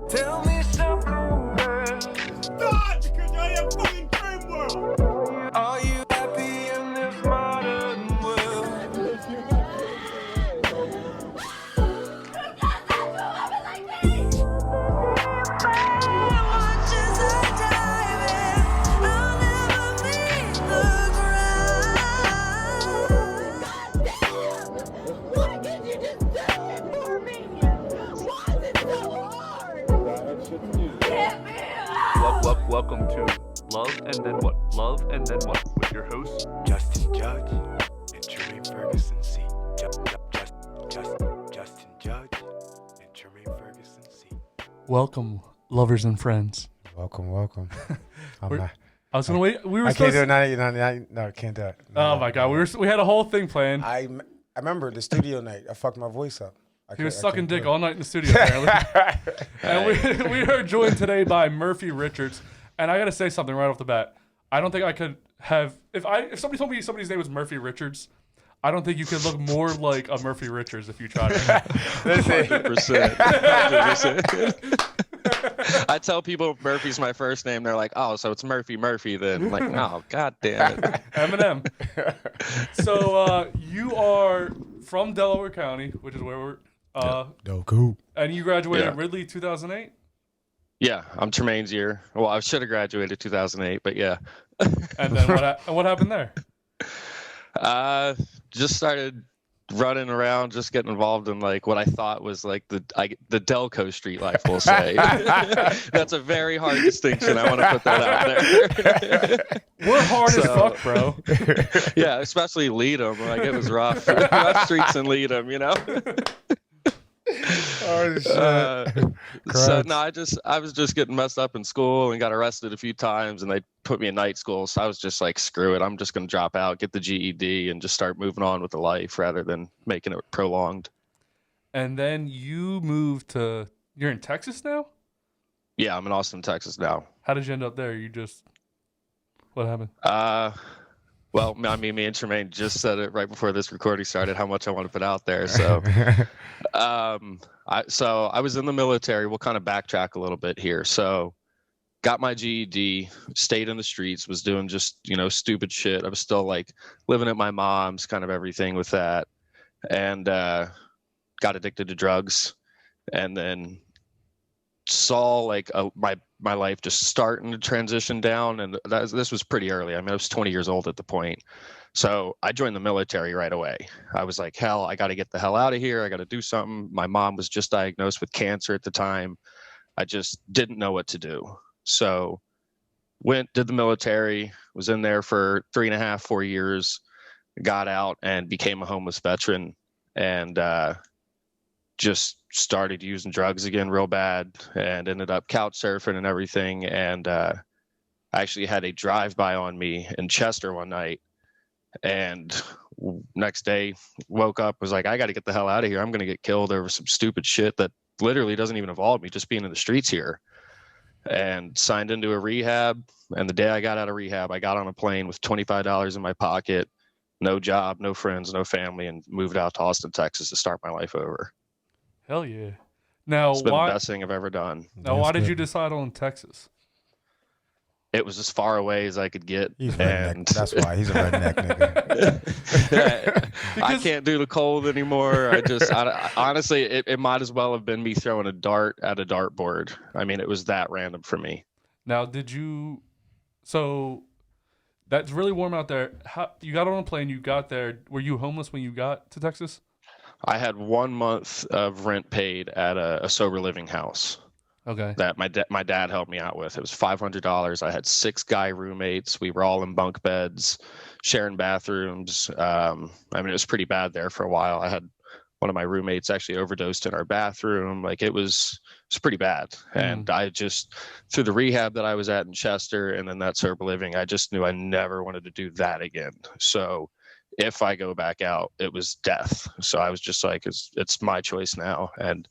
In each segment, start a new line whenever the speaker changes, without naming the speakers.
Tell me something, girl.
God, because I am fucking dream world.
Are you happy in this modern world?
Welcome to Love and Then What? Love and Then What? With your hosts,
Justin Judge and Jermaine Ferguson C. Justin Judge and Jermaine Ferguson C.
Welcome, lovers and friends.
Welcome.
I was gonna wait. We were
I can't
supposed.
do it. No, I can't do it.
Oh my god, we had a whole thing planned.
I remember the studio night. I fucked my voice up.
He was sucking dick all night in the studio, apparently. And we are joined today by Murphy Richards. And I gotta say something right off the bat. I don't think I could have if somebody told me somebody's name was Murphy Richards. I don't think you could look more like a Murphy Richards if you tried it.
100%. I tell people Murphy's my first name. They're like, oh, so it's Murphy then. I'm like, oh, god damn it.
Eminem. So you are from Delaware County, which is where we're
Delco.
and you graduated in Ridley 2008?
Yeah, I'm Tremaine's year. Well, I should have graduated 2008, but yeah.
And then what happened there?
Just started running around, just getting involved in like what I thought was like the Delco street life, we'll say. That's a very hard distinction. I want to put that out there.
We're hard as fuck, bro.
Yeah, especially Leadham. Like it was rough. Rough streets in Leadham, you know?
Oh shit.
So no, I was just getting messed up in school and got arrested a few times, and they put me in night school. So I was just like, screw it, I'm just gonna drop out, get the GED, and just start moving on with the life rather than making it prolonged.
And then you moved to. You're in Texas now?
Yeah, I'm in Austin, Texas now.
How did you end up there? What happened?
Well, I mean, me and Tremaine just said it right before this recording started, how much I want to put out there. So, I was in the military. We'll kind of backtrack a little bit here. So, got my GED, stayed in the streets, was doing just, stupid shit. I was still like living at my mom's, kind of everything with that, and got addicted to drugs, and then saw like my life just starting to transition down, and this was pretty early. I mean, I was 20 years old at the point, so I joined the military right away. I was like, hell, I got to get the hell out of here. I got to do something. My mom was just diagnosed with cancer at the time. I just didn't know what to do, so did the military, was in there for 3.5, 4 years, got out and became a homeless veteran, and just started using drugs again real bad, and ended up couch surfing and everything. And I actually had a drive-by on me in Chester one night, and next day woke up, was like, I got to get the hell out of here. I'm going to get killed over some stupid shit that literally doesn't even involve me, just being in the streets here. And signed into a rehab. And the day I got out of rehab, I got on a plane with $25 in my pocket, no job, no friends, no family, and moved out to Austin, Texas to start my life over.
Hell yeah. Now,
It's been the best thing I've ever done.
Now, why did you decide on Texas?
It was as far away as I could get.
He's redneck. That's why he's a redneck nigga.
I can't do the cold anymore. Honestly, it might as well have been me throwing a dart at a dartboard. I mean, it was that random for me.
Now, so that's really warm out there. You got on a plane, you got there. Were you homeless when you got to Texas?
I had 1 month of rent paid at a sober living house.
Okay.
That my dad helped me out with. It was $500. I had 6 guy roommates. We were all in bunk beds, sharing bathrooms. I mean, it was pretty bad there for a while. I had one of my roommates actually overdosed in our bathroom. Like it was pretty bad. And I just, through the rehab that I was at in Chester and then that sober living, I just knew I never wanted to do that again. So if I go back out, it was death. So I was just like, it's my choice now. And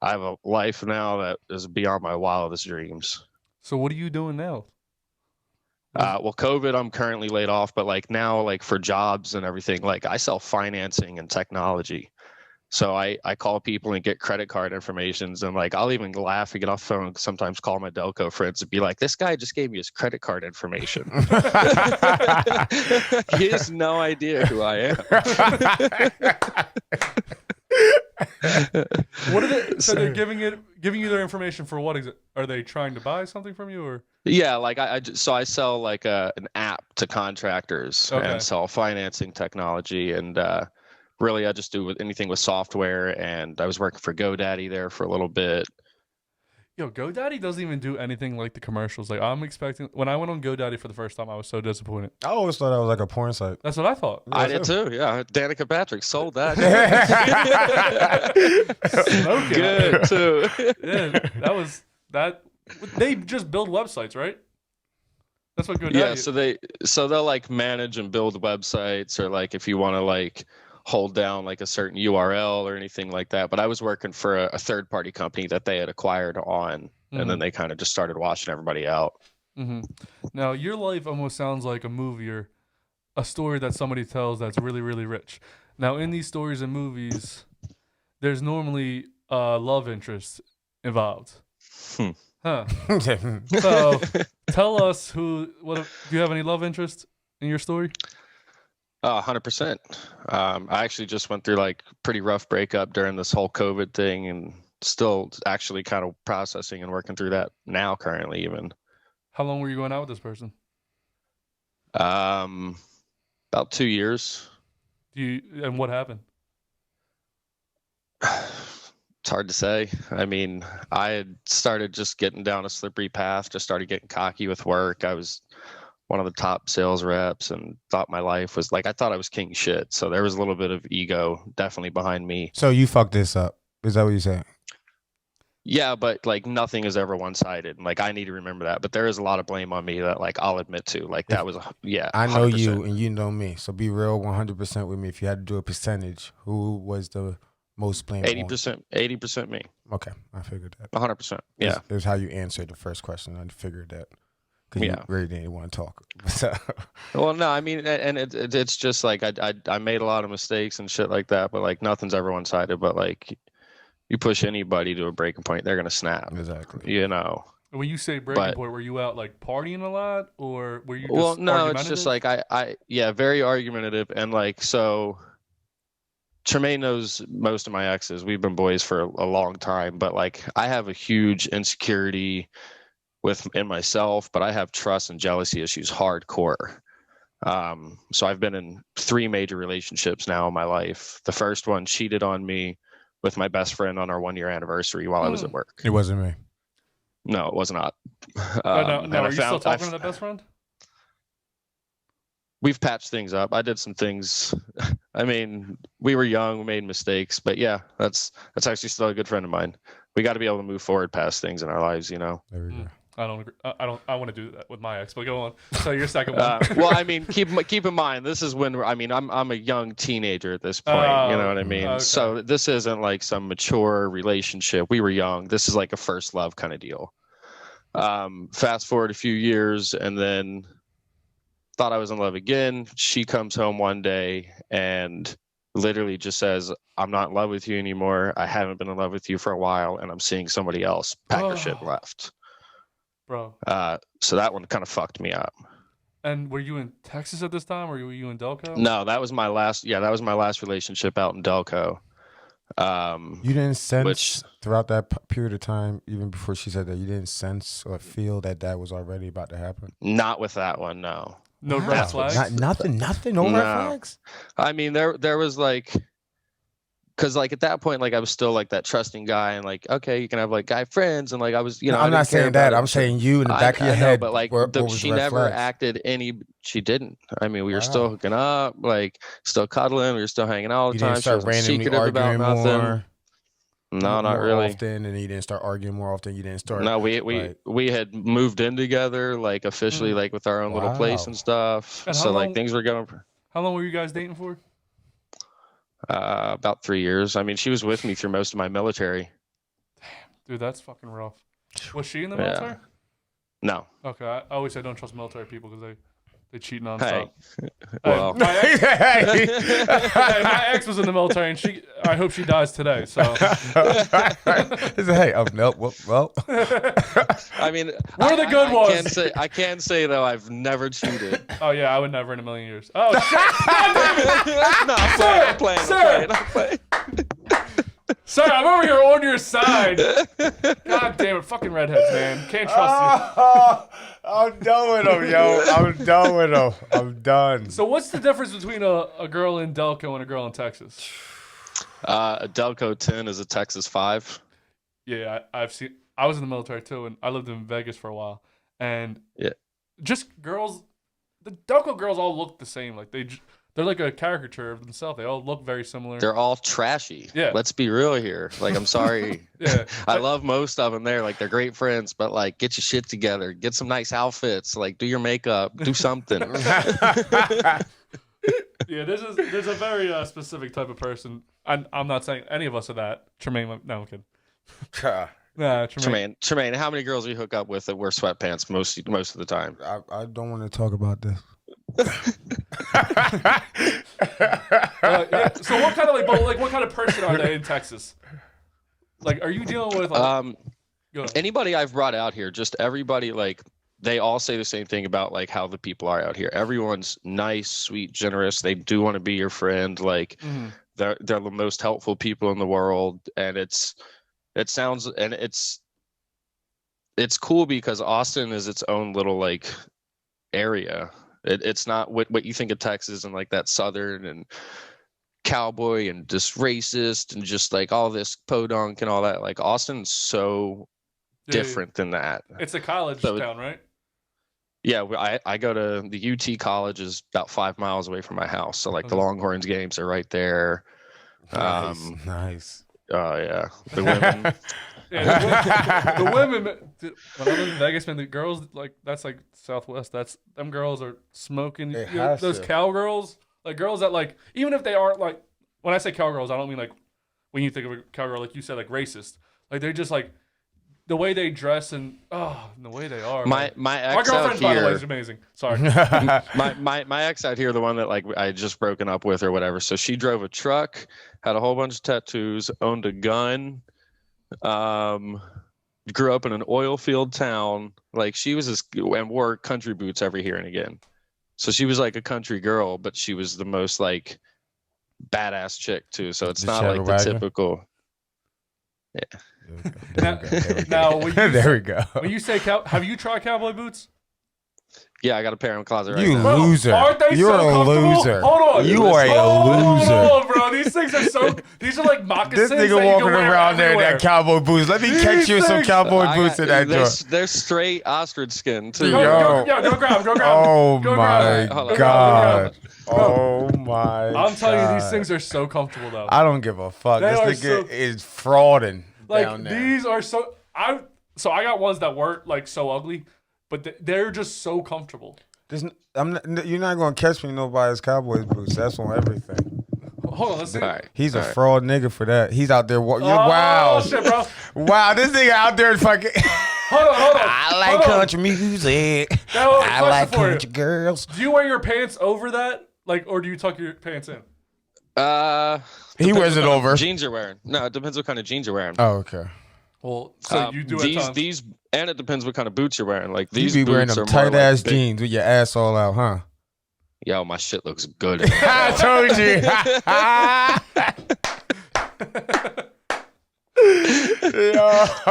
I have a life now that is beyond my wildest dreams.
So what are you doing now?
Well, COVID, I'm currently laid off, but like now, like for jobs and everything, like I sell financing and technology. So I call people and get credit card informations, and like I'll even laugh and get off the phone and sometimes call my Delco friends and be like, this guy just gave me his credit card information. He has no idea who I am.
What are they? So they're giving you their information for what? Are they trying to buy something from you, or?
Yeah, like so I sell like an app to contractors and sell financing technology, and really I just do anything with software. And I was working for GoDaddy there for a little bit.
Yo, GoDaddy doesn't even do anything like the commercials. Like I'm expecting when I went on GoDaddy for the first time, I was so disappointed.
I always thought that was like a porn site.
That's what I thought.
I did too. Yeah, Danica Patrick sold that. Good too.
Yeah, that was that. They just build websites, right? That's what GoDaddy.
Yeah,
is.
so they'll like manage and build websites, or like if you want to like hold down like a certain URL or anything like that. But I was working for a third party company that they had acquired on, and then they kind of just started washing everybody out.
Mm-hmm. Now your life almost sounds like a movie or a story that somebody tells that's really, really rich. Now in these stories and movies, there's normally love interest involved. Huh. So tell us do you have any love interest in your story?
100%. I actually just went through like pretty rough breakup during this whole COVID thing, and still actually kind of processing and working through that now currently even.
How long were you going out with this person?
About 2 years.
And what happened?
It's hard to say. I mean, I had started just getting down a slippery path, just started getting cocky with work. I was one of the top sales reps and thought my life was like, I thought I was king shit. So there was a little bit of ego definitely behind me.
So you fucked this up. Is that what you're saying?
Yeah, but like nothing is ever one-sided. Like I need to remember that. But there is a lot of blame on me that like I'll admit to. Like that was
I know
100%.
you and you know me. So be real 100% with me. If you had to do a percentage, who was the most blamed?
80% me.
Okay, I figured that.
100%. Yeah.
It was how you answered the first question. I figured that. Because you really didn't want to talk.
Well, no, I mean, and it's just like I made a lot of mistakes and shit like that, but like nothing's ever one-sided. But like you push anybody to a breaking point, they're gonna snap.
Exactly.
You know.
When you say breaking point, were you out like partying a lot, or were you?
Well, no, it's just like I very argumentative, and like so. Tremaine knows most of my exes. We've been boys for a long time, but like I have a huge insecurity in myself, but I have trust and jealousy issues hardcore. So I've been in 3 major relationships now in my life. The first one cheated on me with my best friend on our 1-year anniversary while I was at work.
It wasn't me.
No, it was not.
No, are you still talking to that best friend?
We've patched things up. I did some things. I mean, we were young, we made mistakes, but yeah, that's actually still a good friend of mine. We got to be able to move forward past things in our lives, you know.
There we go.
I don't agree. I want to do that with my ex, but go on. So your second one.
Well, I mean, keep in mind, this is when I'm a young teenager at this point. You know what I mean? Okay. So this isn't like some mature relationship. We were young. This is like a first love kind of deal. Fast forward a few years, and then thought I was in love again. She comes home one day and literally just says, "I'm not in love with you anymore. I haven't been in love with you for a while, and I'm seeing somebody else." Pack her shit and left.
Bro.
So that one kind of fucked me up.
And were you in Texas at this time, or were you in Delco?
No, that was my last. Yeah, that was my last relationship out in Delco.
You didn't sense throughout that period of time, even before she said that, you didn't sense or feel that was already about to happen?
Not with that one, no.
No red flags?
Nothing? No red flags?
I mean, there was like, because like at that point, like I was still like that trusting guy, and like, okay, you can have like guy friends, and like I was, you know.
I'm not saying that. I'm saying you in the back of your head.
But like, she never acted any. She didn't. I mean, we were still hooking up, like still cuddling. We were still hanging out all the time. She wasn't secretive about nothing. No, not really.
Often, and you didn't start arguing more often. You didn't start.
No, we had moved in together, like officially, like with our own little place and stuff. And so like things were going.
How long were you guys dating for?
About 3 years. I mean, she was with me through most of my military.
Damn, dude, that's fucking rough. Was she in the military?
No.
Okay, I always say don't trust military people because they They cheat nonstop.
Hey, well,
my ex was in the military, and I hope she dies today. So,
hey, no, well.
I mean,
we're the good ones.
I can't say though I've never cheated.
Oh yeah, I would never in a million years. Oh shit! God damn it!
No, I'm playing.
Sir, I'm over here on your side. God damn it, fucking redheads, man. Can't trust you.
I'm done with them, yo. I'm done with them. I'm done.
So what's the difference between a girl in Delco and a girl in Texas?
A Delco 10 is a Texas 5.
Yeah, I've seen. I was in the military too, and I lived in Vegas for a while. And
yeah,
just girls, the Delco girls all look the same. Like they're like a caricature of themselves. They all look very similar.
They're all trashy.
Yeah.
Let's be real here. Like, I'm sorry.
Yeah.
I love most of them there. Like, they're great friends, but like, get your shit together. Get some nice outfits. Like, do your makeup. Do something.
Yeah, there's a very specific type of person. I'm not saying any of us are that. Tremaine, no, I'm kidding. Nah,
Tremaine, how many girls do you hook up with that wear sweatpants most of the time?
I don't want to talk about this.
Yeah, so what kind of what kind of person are they in Texas? Like, are you dealing with
anybody I've brought out here? Just everybody, like, they all say the same thing about like how the people are out here. Everyone's nice, sweet, generous. They do want to be your friend. Like, they're the most helpful people in the world, and it's cool because Austin is its own little like area. It's not what you think of Texas and like that southern and cowboy and just racist and just like all this podunk and all that. Like, Austin's so different than that.
It's a college town, right?
Yeah, I go to the UT college is about 5 miles away from my house. So like the Longhorns games are right there.
Nice.
Oh yeah, the women.
Yeah, the women. When I lived in Vegas, man, the girls like that's like Southwest. Them girls are smoking. Those cowgirls, like girls that like even if they aren't like when I say cowgirls, I don't mean like when you think of a cowgirl like you said like racist. Like they're just like the way they dress and the way they are.
My ex
girlfriend,
out
by the way,
here,
is amazing. Sorry.
my ex out here, the one that like I just broken up with or whatever. So she drove a truck, had a whole bunch of tattoos, owned a gun, grew up in an oil field town. Like, she was and wore country boots every here and again. So she was like a country girl, but she was the most like badass chick too. So it's not like the typical. Yeah.
Now,
there we go.
When you say have you tried cowboy boots?
Yeah, I got a pair in my closet right
You
now.
loser.
Aren't they
You're
so
a
comfortable?
loser.
Hold on.
You are a loser.
Hold on, bro. These things are these are like moccasins.
This nigga
that you
walking
can wear
around there in
everywhere.
that cowboy boots. Let me catch you some cowboy boots in that joint.
They're straight ostrich skin too.
Yo.
Go grab them.
Oh
Go
my
grab them.
god. Oh my.
I'm telling you, these things are so comfortable though.
I don't give a fuck. This nigga is frauding down there.
These are so. I got ones that weren't like so ugly, but they're just so comfortable.
You're not gonna catch me nobody's cowboys boots. That's on everything.
Hold on, let's see.
Right.
He's a fraud nigga for that. He's out there. Wow.
Shit, bro.
Wow, this nigga out there fucking.
Hold on.
I like country music. I like country girls.
Do you wear your pants over that, or do you tuck your pants in?
He wears it over.
Jeans you're wearing. No, it depends what kind of jeans you're wearing.
Oh, okay.
Well, so you do
these, and it depends what kind of boots you're wearing. Like these
you be wearing
boots
them
are more
tight ass
like
jeans with your ass all out, huh?
Yo, my shit looks good.
I told you.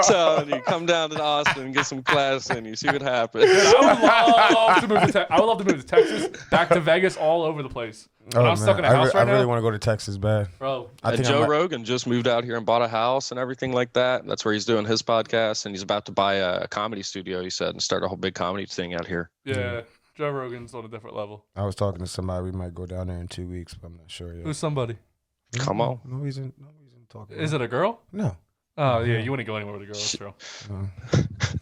So you come down to Austin and get some class in. You see what happens.
I would love to move to Texas, back to Vegas, all over the place. I'm stuck in a house right now.
I really want to go to Texas bad.
Bro.
And Joe Rogan just moved out here and bought a house and everything like that. That's where he's doing his podcast, and he's about to buy a comedy studio, he said, and start a whole big comedy thing out here.
Yeah, Joe Rogan's on a different level.
I was talking to somebody. We might go down there in 2 weeks, but I'm not sure yet.
Who's somebody?
Come on.
No reason talking.
Is it a girl?
No.
Oh, yeah, you wouldn't go anywhere with a girl. That's true.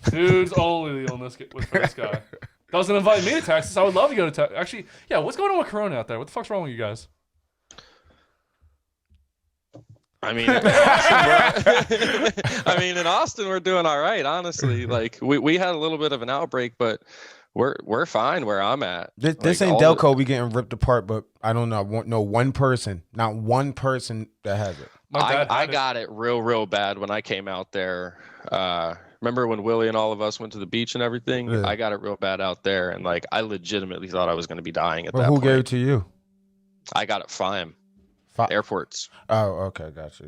Dude's only on this with this guy. Doesn't invite me to Texas. I would love to go to Texas. Actually, yeah, what's going on with Corona out there? What the fuck's wrong with you guys?
I mean, in Austin, we're doing all right, honestly. Like, we had a little bit of an outbreak, but We're fine where I'm at.
This ain't Delco. We getting ripped apart, but I don't know. I won't know one person, not one person that has it.
I got it real bad when I came out there. Remember when Willie and all of us went to the beach and everything? Yeah. I got it real bad out there, and like I legitimately thought I was going to be dying at that point.
Who gave it to you?
I got it FIME. Airports.
Oh, okay, gotcha.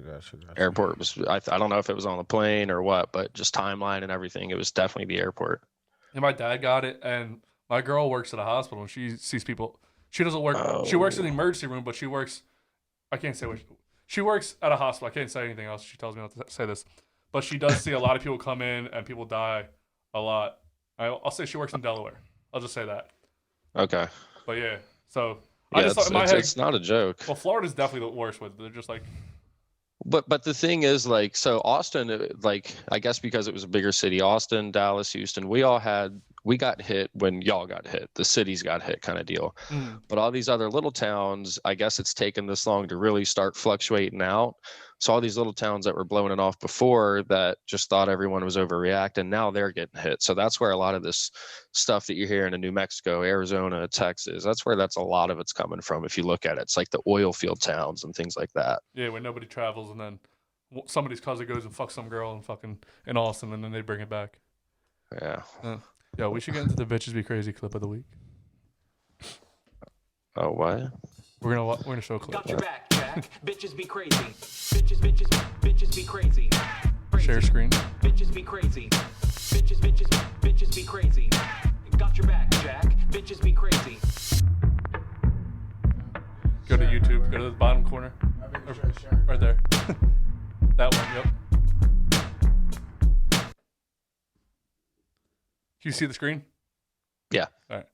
Airport was. I don't know if it was on the plane or what, but just timeline and everything, it was definitely the airport.
And my dad got it, and my girl works at a hospital, and she sees people. She doesn't work. She works in the emergency room, but she works. I can't say which. She works at a hospital. I can't say anything else. She tells me not to say this, but she does see a lot of people come in and people die a lot. I'll say she works in Delaware. I'll just say that.
Okay.
But yeah, so
yeah, I just thought in my head, it's not a joke.
Well, Florida's definitely the worst with it. They're just like.
But the thing is, like, so Austin, like, I guess because it was a bigger city, Austin, Dallas, Houston, we got hit when y'all got hit. The cities got hit kind of deal. But all these other little towns, I guess it's taken this long to really start fluctuating out. So all these little towns that were blowing it off before that just thought everyone was overreacting, now they're getting hit. So that's where a lot of this stuff that you're hearing in New Mexico, Arizona, Texas, that's a lot of it's coming from. If you look at it, it's like the oil field towns and things like that.
Yeah, where nobody travels and then somebody's cousin goes and fucks some girl in Austin and then they bring it back.
Yeah.
Yo, we should get into the Bitches Be Crazy clip of the week.
Oh, what?
We're gonna show a clip.
Got your back, Jack. Bitches be crazy. Bitches be crazy.
Share screen.
Bitches be crazy. Bitches be crazy. Got your back, Jack. Bitches be crazy.
Go to YouTube. Go to the bottom corner. Right there. That one. Yep. Do you see the screen?
Yeah.
All right.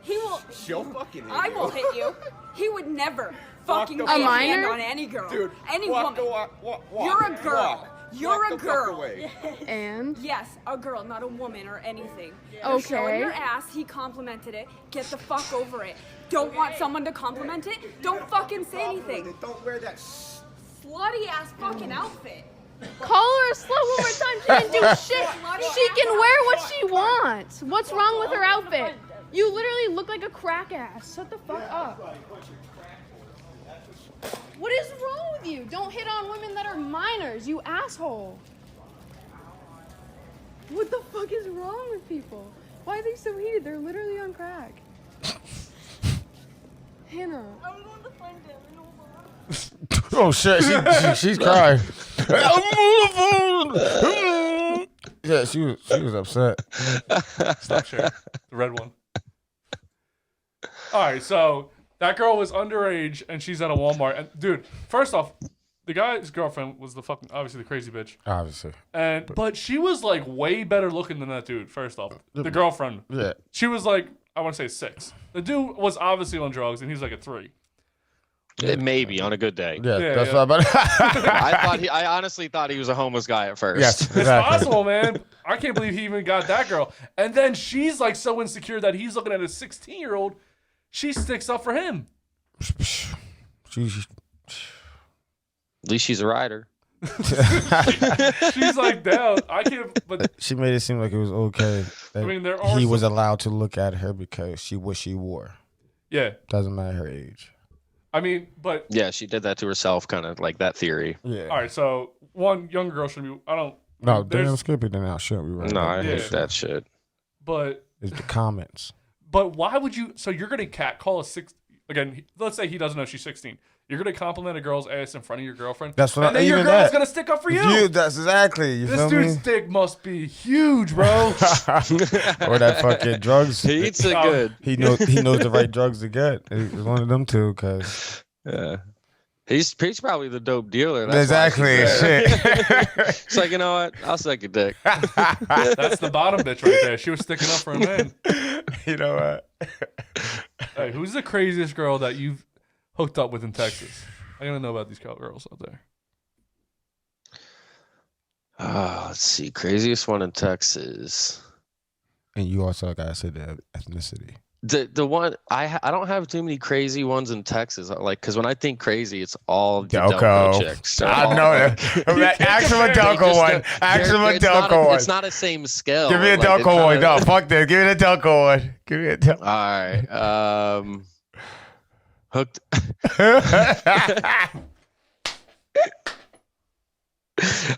He will.
She'll fucking hit
I
you.
will hit you. He would never fucking
the
lay a
fuck
hand
away.
on any girl.
Dude,
any
walk
woman.
walk,
You're a girl.
walk.
You're
Walk
a
the fuck
girl.
away.
And
Yes, a girl, not a woman or anything. You're
Okay.
showing your ass. He complimented it. Get the fuck over it. Don't want someone to compliment it? Don't fucking say anything.
Don't wear that.
Slutty ass fucking outfit.
call her a slut one more time. She didn't do shit. She can wear what she wants. What's wrong with her outfit? You literally look like a crack ass. Shut the fuck up. What is wrong with you? Don't hit on women that are minors, you asshole. What the fuck is wrong with people? Why are they so heated? They're literally on crack. Hannah.
I was on the phone to
Oh shit, she's crying. Yeah, she was upset.
Stop sharing. The red one. All right, so that girl was underage and she's at a Walmart. And dude, first off, the guy's girlfriend was obviously the crazy bitch.
Obviously.
But she was like way better looking than that dude, first off. The girlfriend.
Yeah.
She was like, I want to say 6. The dude was obviously on drugs and he's like a 3.
Maybe on a good day.
Yeah, that's what I'm about.
I honestly thought he was a homeless guy at first.
Yes,
It's
exactly.
possible, man. I can't believe he even got that girl. And then she's like so insecure that he's looking at a 16-year-old. She sticks up for him.
She's
At least she's a rider.
She's like, damn, I can't. But
she made it seem like it was okay that
I mean, there are
he was allowed to look at her because what she wore.
yeah,
Doesn't matter her age.
I mean, but
Yeah, she did that to herself, kind of like that theory.
Yeah.
all right. So one young girl should be. I don't.
No,
there's-
damn Skippy then now shouldn't be right.
No, I
Yeah.
hate that shit.
But
It's the comments.
why would you? So you're gonna catcall a 6 again? Let's say he doesn't know she's 16. You're gonna compliment a girl's ass in front of your girlfriend.
That's what
and then your
even
girl's
that.
gonna stick up for you.
That's exactly. You
This
feel
dude's
me?
dick must be huge, bro.
Or that fucking drugs.
He eats it good.
He knows the right drugs to get. It's one of them two, cause
Yeah. He's probably the dope dealer. That's why
exactly
she's there.
shit.
It's like, you know what? I'll suck your dick.
That's the bottom bitch right there. She was sticking up for a man.
You know what?
Hey, who's the craziest girl that you've hooked up with in Texas? I gotta know about these girls out there.
Let's see. Craziest one in Texas.
And you also gotta say the ethnicity.
The one I don't have too many crazy ones in Texas. Like, because when I think crazy, it's all the Delco chicks.
I know that. Ask him a Delco one. Ask him a Delco one.
It's not the same scale.
Give me a Delco one. No, fuck that. Give me a Delco one. Give me a Delco.
All right. Hooked.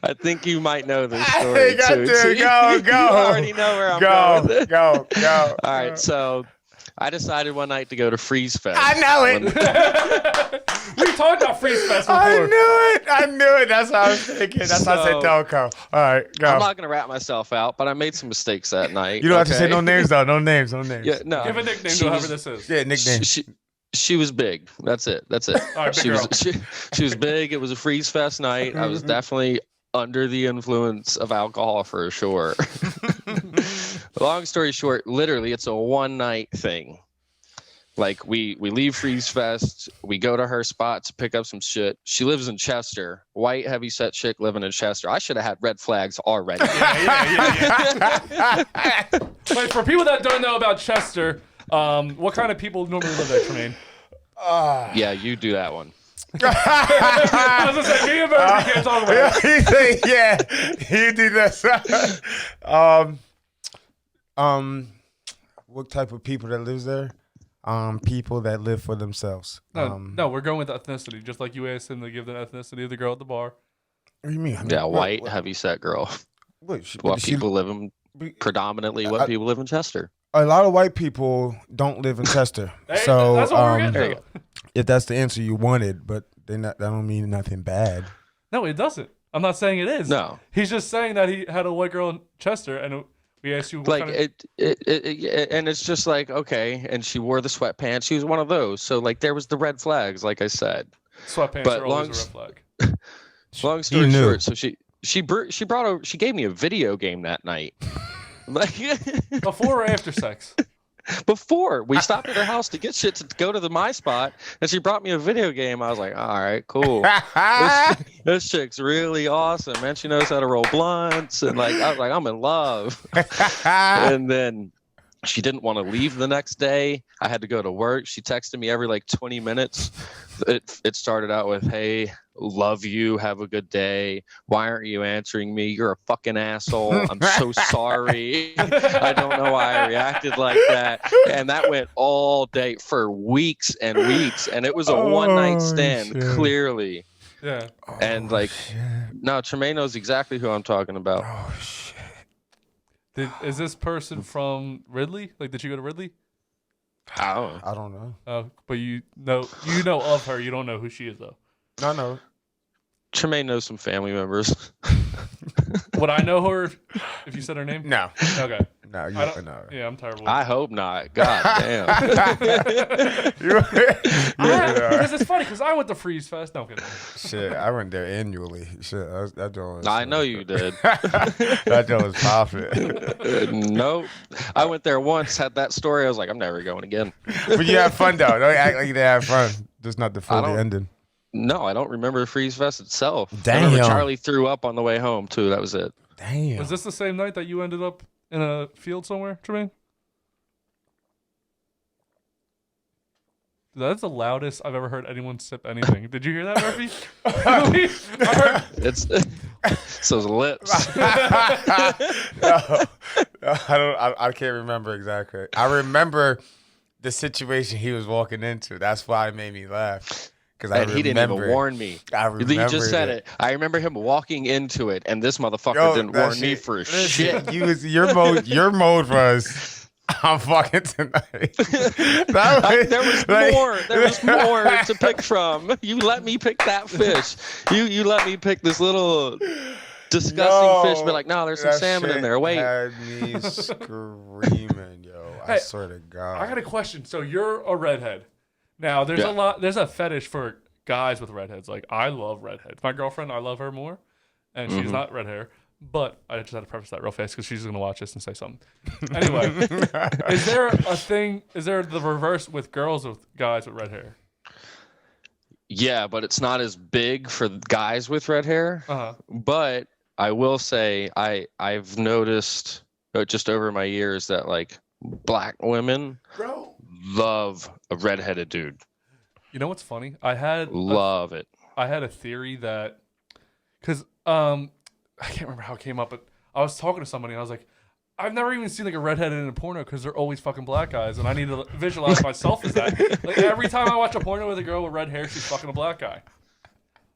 I think you might know this story too.
Go.
You already know where I'm going with it.
Go.
All right, so I decided one night to go to Freeze Fest.
I know it.
We talked about Freeze Fest before.
I knew it. That's how I was thinking. That's how I said Delco. All right, go.
I'm not gonna rat myself out, but I made some mistakes that night.
You don't have to say no names though. No names.
Yeah, no.
Give a nickname to whoever this is.
Yeah, nickname.
She was big. That's it.
All right,
she was big. It was a Freeze Fest night. I was definitely under the influence of alcohol for sure. Long story short, literally, it's a one night thing. Like we leave Freeze Fest, we go to her spot to pick up some shit. She lives in Chester, white heavy set chick living in Chester. I should have had red flags already.
Yeah. Wait, for people that don't know about Chester, what kind of people normally live there, Tremaine?
Yeah, you do that one.
I was gonna say, me and Murphy can't talk about it.
Yeah, you do this. What type of people that lives there? People that live for themselves.
No, we're going with ethnicity, just like you asked him to give the ethnicity of the girl at the bar.
What do you mean?
Yeah, white, heavy set girl. What people live in Chester.
A lot of white people don't live in Chester. So
that's what we're getting to.
If that's the answer you wanted, but that don't mean nothing bad.
No, it doesn't. I'm not saying it is.
No.
He's just saying that he had a white girl in Chester, and we asked you what
and it's just like, okay, and she wore the sweatpants. She was one of those. So like there was the red flags, like I said.
Sweatpants are always a red flag.
Long story short, so she gave me a video game that night. Like
before or after sex?
Before. We stopped at her house to get shit to go to my spot, and she brought me a video game. I was like, all right, cool. This chick's really awesome, man. She knows how to roll blunts, and like I was like, I'm in love. And then she didn't want to leave the next day. I had to go to work. She texted me every like 20 minutes. It started out with, hey, love you, have a good day. Why aren't you answering me? You're a fucking asshole. I'm so sorry. I don't know why I reacted like that. And that went all day for weeks and weeks. And it was a one night stand, clearly.
Yeah.
And like, no, Tremaine knows exactly who I'm talking about.
Oh, shit.
Is this person from Ridley? Like, did you go to Ridley?
I don't know.
Oh, but you know of her. You don't know who she is, though.
No.
Tremaine knows some family members.
Would I know her if you said her name?
No.
Okay.
No, you don't know.
Yeah, I'm terrible.
I hope not. God damn.
Because it's funny, because I went to Freeze Fest. No, I'm kidding.
Shit, I went there annually. Shit, that joint was,
I know you did.
that joint was popping.
Nope. I went there once, had that story. I was like, I'm never going again.
But you had fun, though. Don't act like you didn't have fun. Just not the full ending.
No, I don't remember Freeze Fest itself.
Damn.
I remember Charlie threw up on the way home, too. That was it.
Damn.
Was this the same night that you ended up in a field somewhere, Tremaine? That's the loudest I've ever heard anyone sip anything. Did you hear that, Murphy? I heard...
It's those lips.
No, I can't remember exactly. I remember the situation he was walking into. That's why it made me laugh.
And he didn't even warn me. He just said it. I remember him walking into it, and this motherfucker didn't warn me for shit.
Your mode was, I'm fucking tonight.
There was more to pick from. You let me pick that fish. You let me pick this little disgusting fish. But like, no, there's some salmon in there. Wait.
Had me screaming, yo. I swear to God.
I got a question. So you're a redhead. Now, there's a fetish for guys with redheads. Like, I love redheads. My girlfriend, I love her more, and she's not red hair. But I just had to preface that real fast because she's going to watch this and say something. Anyway, is there the reverse with guys with red hair?
Yeah, but it's not as big for guys with red hair.
Uh-huh.
But I will say I've noticed just over my years that, like, black women love a redheaded dude.
You know what's funny? I had a theory that because I can't remember how it came up, but I was talking to somebody and I was like, I've never even seen like a redheaded in a porno because they're always fucking black guys, and I need to visualize myself as that. Like every time I watch a porno with a girl with red hair, she's fucking a black guy.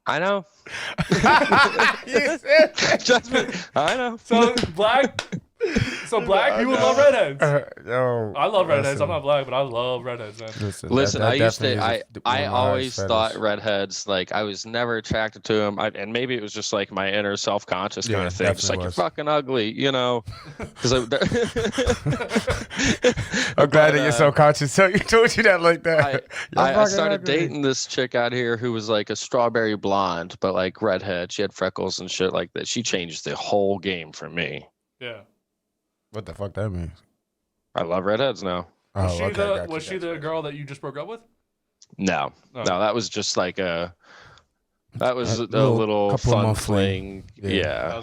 I know. Judgment. I know.
So black people love redheads.
Yo,
I love redheads. I'm not black, but I love redheads, man.
Listen, I always thought redheads, like, I was never attracted to them. And maybe it was just like my inner self-conscious kind of thing. Just like, you're fucking ugly, you know? Because
I'm glad that you're so conscious. So you told you that like that.
I started dating this chick out here who was like a strawberry blonde, but like redhead. She had freckles and shit like that. She changed the whole game for me.
Yeah.
What the fuck that means?
I love redheads now.
Was she the girl that you just broke up with?
No, that was just like a little fun fling. Yeah.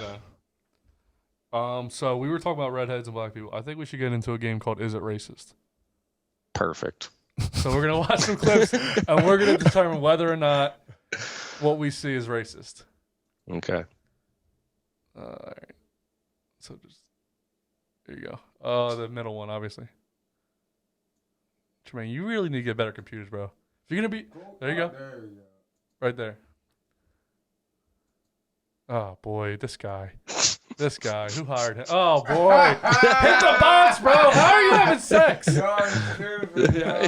Okay. So we were talking about redheads and black people. I think we should get into a game called Is It Racist?
Perfect.
So we're gonna watch some clips and we're gonna determine whether or not what we see is racist.
Okay.
All right. So just there you go. Oh, the middle one, obviously. Tremaine, you really need to get better computers, bro. If you're gonna be, there you go. Right there. Oh boy, this guy. Who hired him? Oh boy, hit the box, bro. How are you having sex?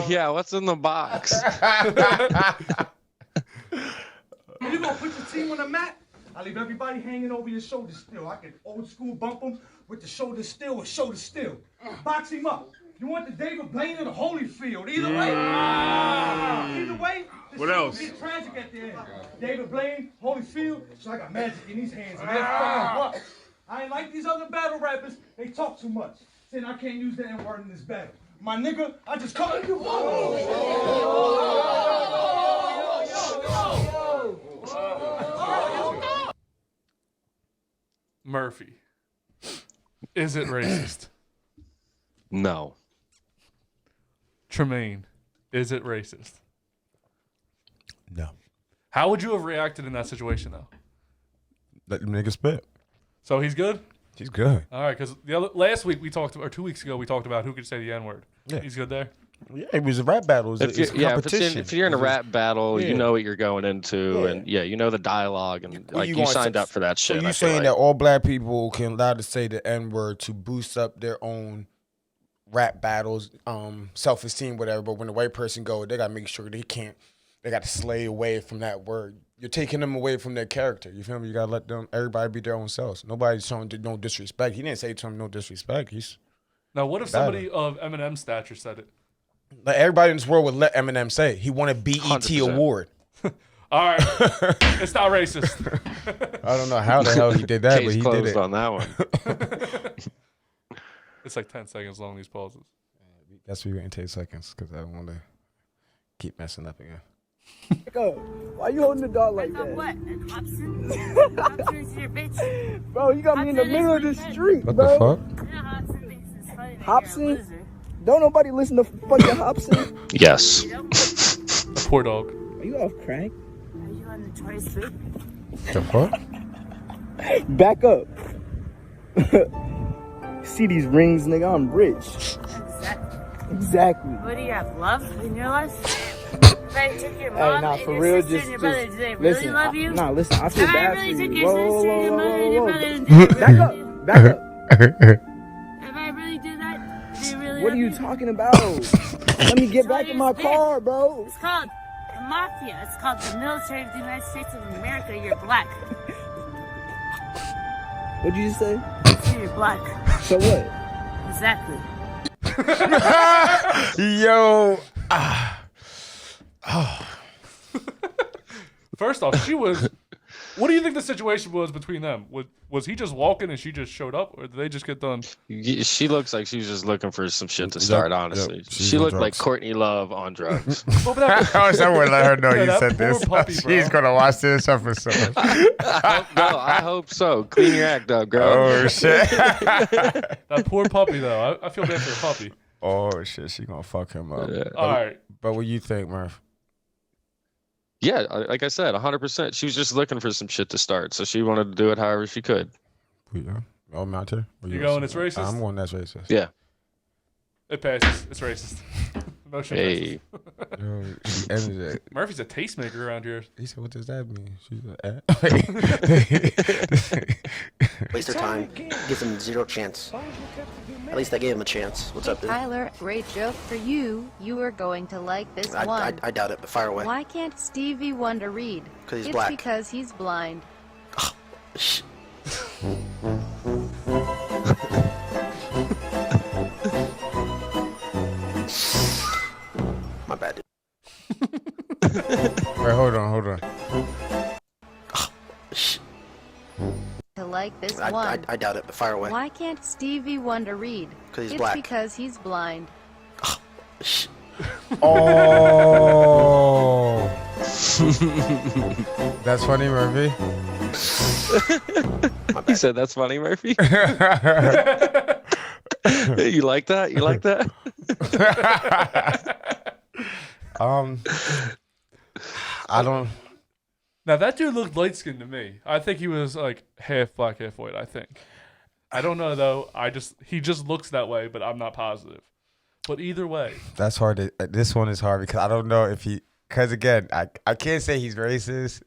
Yeah, what's in the box?
You gonna put your team on the mat? I leave everybody hanging over your shoulders still. I can old school bump them with the shoulder still or shoulder still. Box him up. You want the David Blaine or the Holyfield? Either way. Either way.
What else?
It's tragic at the end. David Blaine, Holyfield. So I got magic in these hands and they're fucking what? I ain't like these other battle rappers. They talk too much. Saying I can't use the N-word in this battle. My nigga, I just call you.
Murphy, is it racist?
No.
Tremaine, is it racist?
No.
How would you have reacted in that situation, though?
Let them niggas spit.
So he's good?
He's good.
All right, because last week we talked, or 2 weeks ago, we talked about who could say the N-word.
Yeah.
He's good there?
Yeah, it was a rap battle. It's competition.
If you're in a rap battle, you know what you're going into, and you know the dialogue, and you signed up for that shit.
So you saying that all black people can allow to say the N-word to boost up their own rap battles, self-esteem, whatever, but when the white person go, they gotta make sure they gotta slay away from that word. You're taking them away from their character. You feel me? You gotta let everybody be their own selves. Nobody's showing no disrespect. He didn't say to him no disrespect.
Now, what if somebody of Eminem's stature said it?
Like everybody in this world would let Eminem say it. He won a BET 100%. Award.
All right, it's not racist.
I don't know how the hell he did that, but he did it
on that one.
It's like 10 seconds long, these pauses.
That's why we're going to take seconds, because I don't want to keep messing up again.
Why you holding the dog like that?
What? Hobson? Hobson's your bitch.
Bro, you got me in the middle of the street,
what
bro.
What the fuck?
You know Hobson thinks it's funny that
Hobson?
you're a loser.
Don't nobody listen to fucking Hobson.
Yes.
A poor dog.
Are you off crack?
Are you on the choice food?
The fuck?
Back up. See these rings, nigga, I'm rich. Exactly.
What do you have, love in your life? If I took your mom and
for
your
real,
sister and your brother, do they really
listen,
love you?
Listen, I feel
If I
bad
really
for
took
you.
your sister and your mother and your brother, do they really
Back
love
up,
you?
back up.
If I really do that, do you really
What
love
are you
me?
talking about? Let me get back in my car, bro.
It's called the mafia. It's called the military of the United States of America. You're black.
What'd you just say?
So you're black.
So what?
Exactly.
Yo.
First off, she was. What do you think the situation was between them? Was he just walking and she just showed up, or did they just get done?
She looks like she was just looking for some shit to start, honestly.
Yep.
She looked like Courtney Love on drugs.
I would let her know you said
poor
this.
puppy,
She's going to watch this episode.
I hope so. Clean your act up, girl.
Oh, shit.
That poor puppy, though. I feel bad for the puppy.
Oh shit, she gonna fuck him up.
Yeah.
All right.
But what you think, Murph?
Yeah, like I said, 100%. She was just looking for some shit to start, so she wanted to do it however she could.
Yeah. Oh, Mountain.
You going? It's racist.
I'm going. That's racist.
Yeah.
It passes. It's racist. Motion
Hey.
Yo, she ended it.
Murphy's a tastemaker around here.
He said, "What does that mean?" She's like,
Waste their time. Gives them zero chance. At least I gave him a chance. What's up, dude?
Tyler, great joke for you. You are going to like this one.
I doubt it, but fire away.
Why can't Stevie Wonder read?
'Cause he's
it's
black.
because he's blind.
My bad, dude.
Wait, hold on.
To like this
I
one.
doubt it, but fire away.
Why can't Stevie Wonder read?
'Cause he's
it's
black.
because he's blind.
Oh, that's funny, Murphy.
He said, "That's funny, Murphy." You like that? You like that?
I don't.
Now that dude looked light skinned to me. I think he was like half black, half white. I think. I don't know though. He just looks that way, but I'm not positive. But either way,
That's hard. This one is hard because I don't know if he. Because again, I can't say he's racist.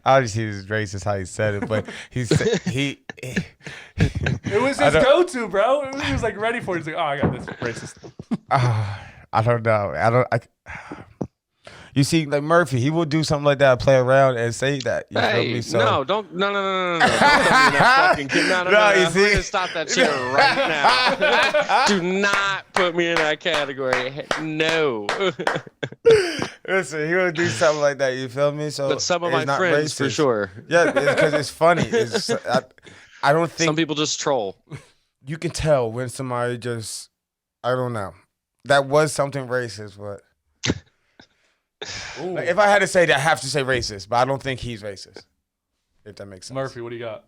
Obviously, he was racist how he said it, but he.
it was his go-to, bro. He was like ready for it. He's like, "Oh, I got this racist."
I don't know. You see, like Murphy, he will do something like that, play around and say that. You feel
Hey,
me? So,
no! Don't put me in that fucking kid. No,
you
I'm
see?
gonna stop that shit right now. Do not put me in that category. No.
Listen, he will do something like that. You feel me? So,
But some of
it's
my
not
friends, for
racist.
sure.
Yeah, because it's funny. I don't think
Some people just troll.
you can tell when somebody just. I don't know. That was something racist, but. Like, if I had to say that, I have to say racist, but I don't think he's racist. If that makes sense.
Murphy, what do you got?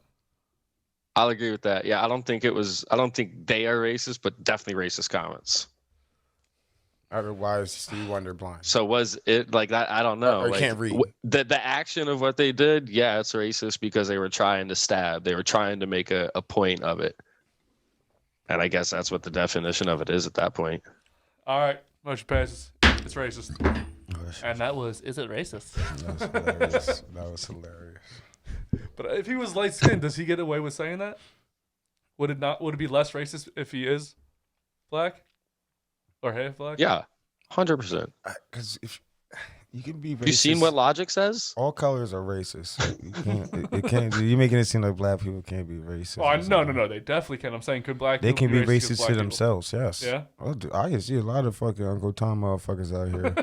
I'll agree with that. Yeah, I don't think they are racist, but definitely racist comments.
Otherwise, Stevie Wonder blind.
So was it like that? I don't know.
Or
Like,
can't read.
The action of what they did, yeah, it's racist because they were trying to stab. They were trying to make a point of it. And I guess that's what the definition of it is at that point.
All right, motion passes. It's racist. And that was, is it racist?
That was hilarious.
But if he was light skinned, does he get away with saying that? Would it be less racist if he is black? Or half black?
Yeah, 100%.
Because if you can be racist.
You seen what Logic says?
All colors are racist. You can't. It can't. You're making it seem like black people can't be racist.
Oh, no. They definitely can. I'm saying, could black
They
people
can be
racist
racist to themselves. Yes.
Yeah.
I can see a lot of fucking Uncle Tom motherfuckers out here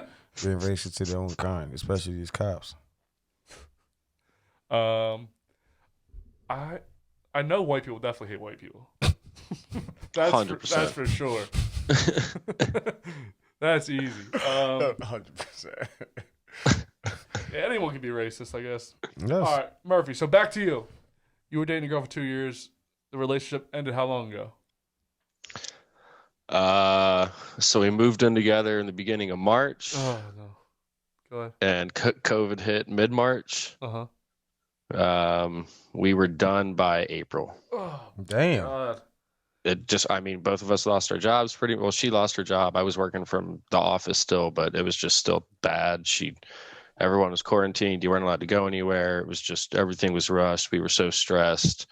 being racist to their own kind, especially these cops.
I know white people definitely hate white people. That's
100%.
That's for sure. That's easy.
100%.
Yeah, anyone can be racist, I guess.
Yes.
All right, Murphy. So back to you. You were dating a girl for 2 years. The relationship ended how long ago?
So we moved in together in the beginning of March.
Oh no. Go ahead.
And COVID hit mid-March.
Uh-huh.
We were done by April.
Oh,
damn.
God.
Both of us lost our jobs pretty well. She lost her job. I was working from the office still, but it was just still bad. Everyone was quarantined. You weren't allowed to go anywhere. It was just, everything was rushed. We were so stressed.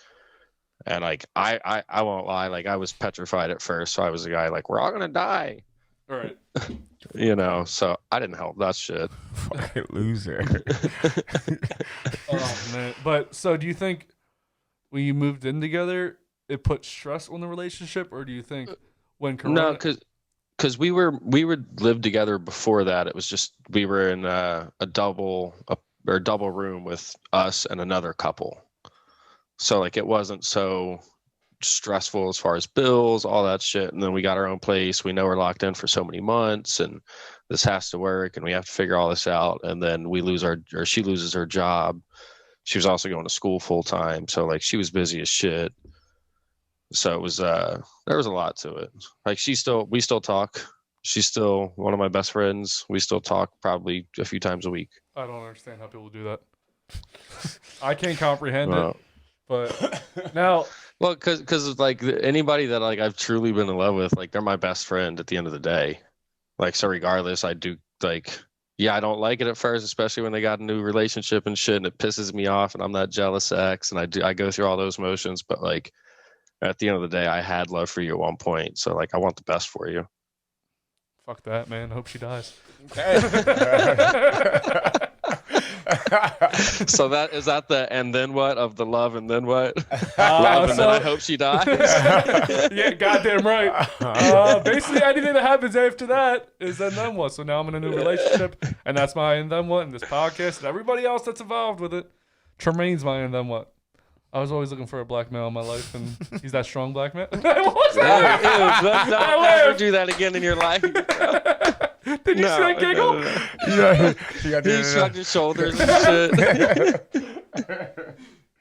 And like, I won't lie. Like, I was petrified at first. So I was a guy like, we're all going to die.
All right.
So I didn't help that shit.
Fucking loser.
Oh man. But so do you think when you moved in together, it put stress on the relationship, or do you think when Corona?
No, because we would live together before that. It was just we were in a double room with us and another couple, so like it wasn't so stressful as far as bills, all that shit. And then we got our own place. We know we're locked in for so many months, and this has to work, and we have to figure all this out. And then she loses her job. She was also going to school full time, so like she was busy as shit. So it was there was a lot to it. Like we still talk. She's still one of my best friends. We still talk probably a few times a week.
I don't understand how people do that. I can't comprehend it. But now,
well, because like anybody that like I've truly been in love with, like they're my best friend at the end of the day. Like so, regardless, I do like. Yeah, I don't like it at first, especially when they got a new relationship and shit, and it pisses me off, and I'm that jealous ex, and I go through all those motions. But like, at the end of the day, I had love for you at one point, so like, I want the best for you.
Fuck that, man. Hope she dies.
So that is that the and then what of the love and then what? Love and then I hope she dies.
Yeah, goddamn right. Basically, anything that happens after that is and then what. So now I'm in a new relationship, and that's my and then what. And this podcast and everybody else that's involved with it. Tremaine's my and then what. I was always looking for a black male in my life, and he's that strong black man. What was that?
Don't ever do that again in your life.
Did you see that giggle?
Yeah.
He shrugged his shoulders and shit.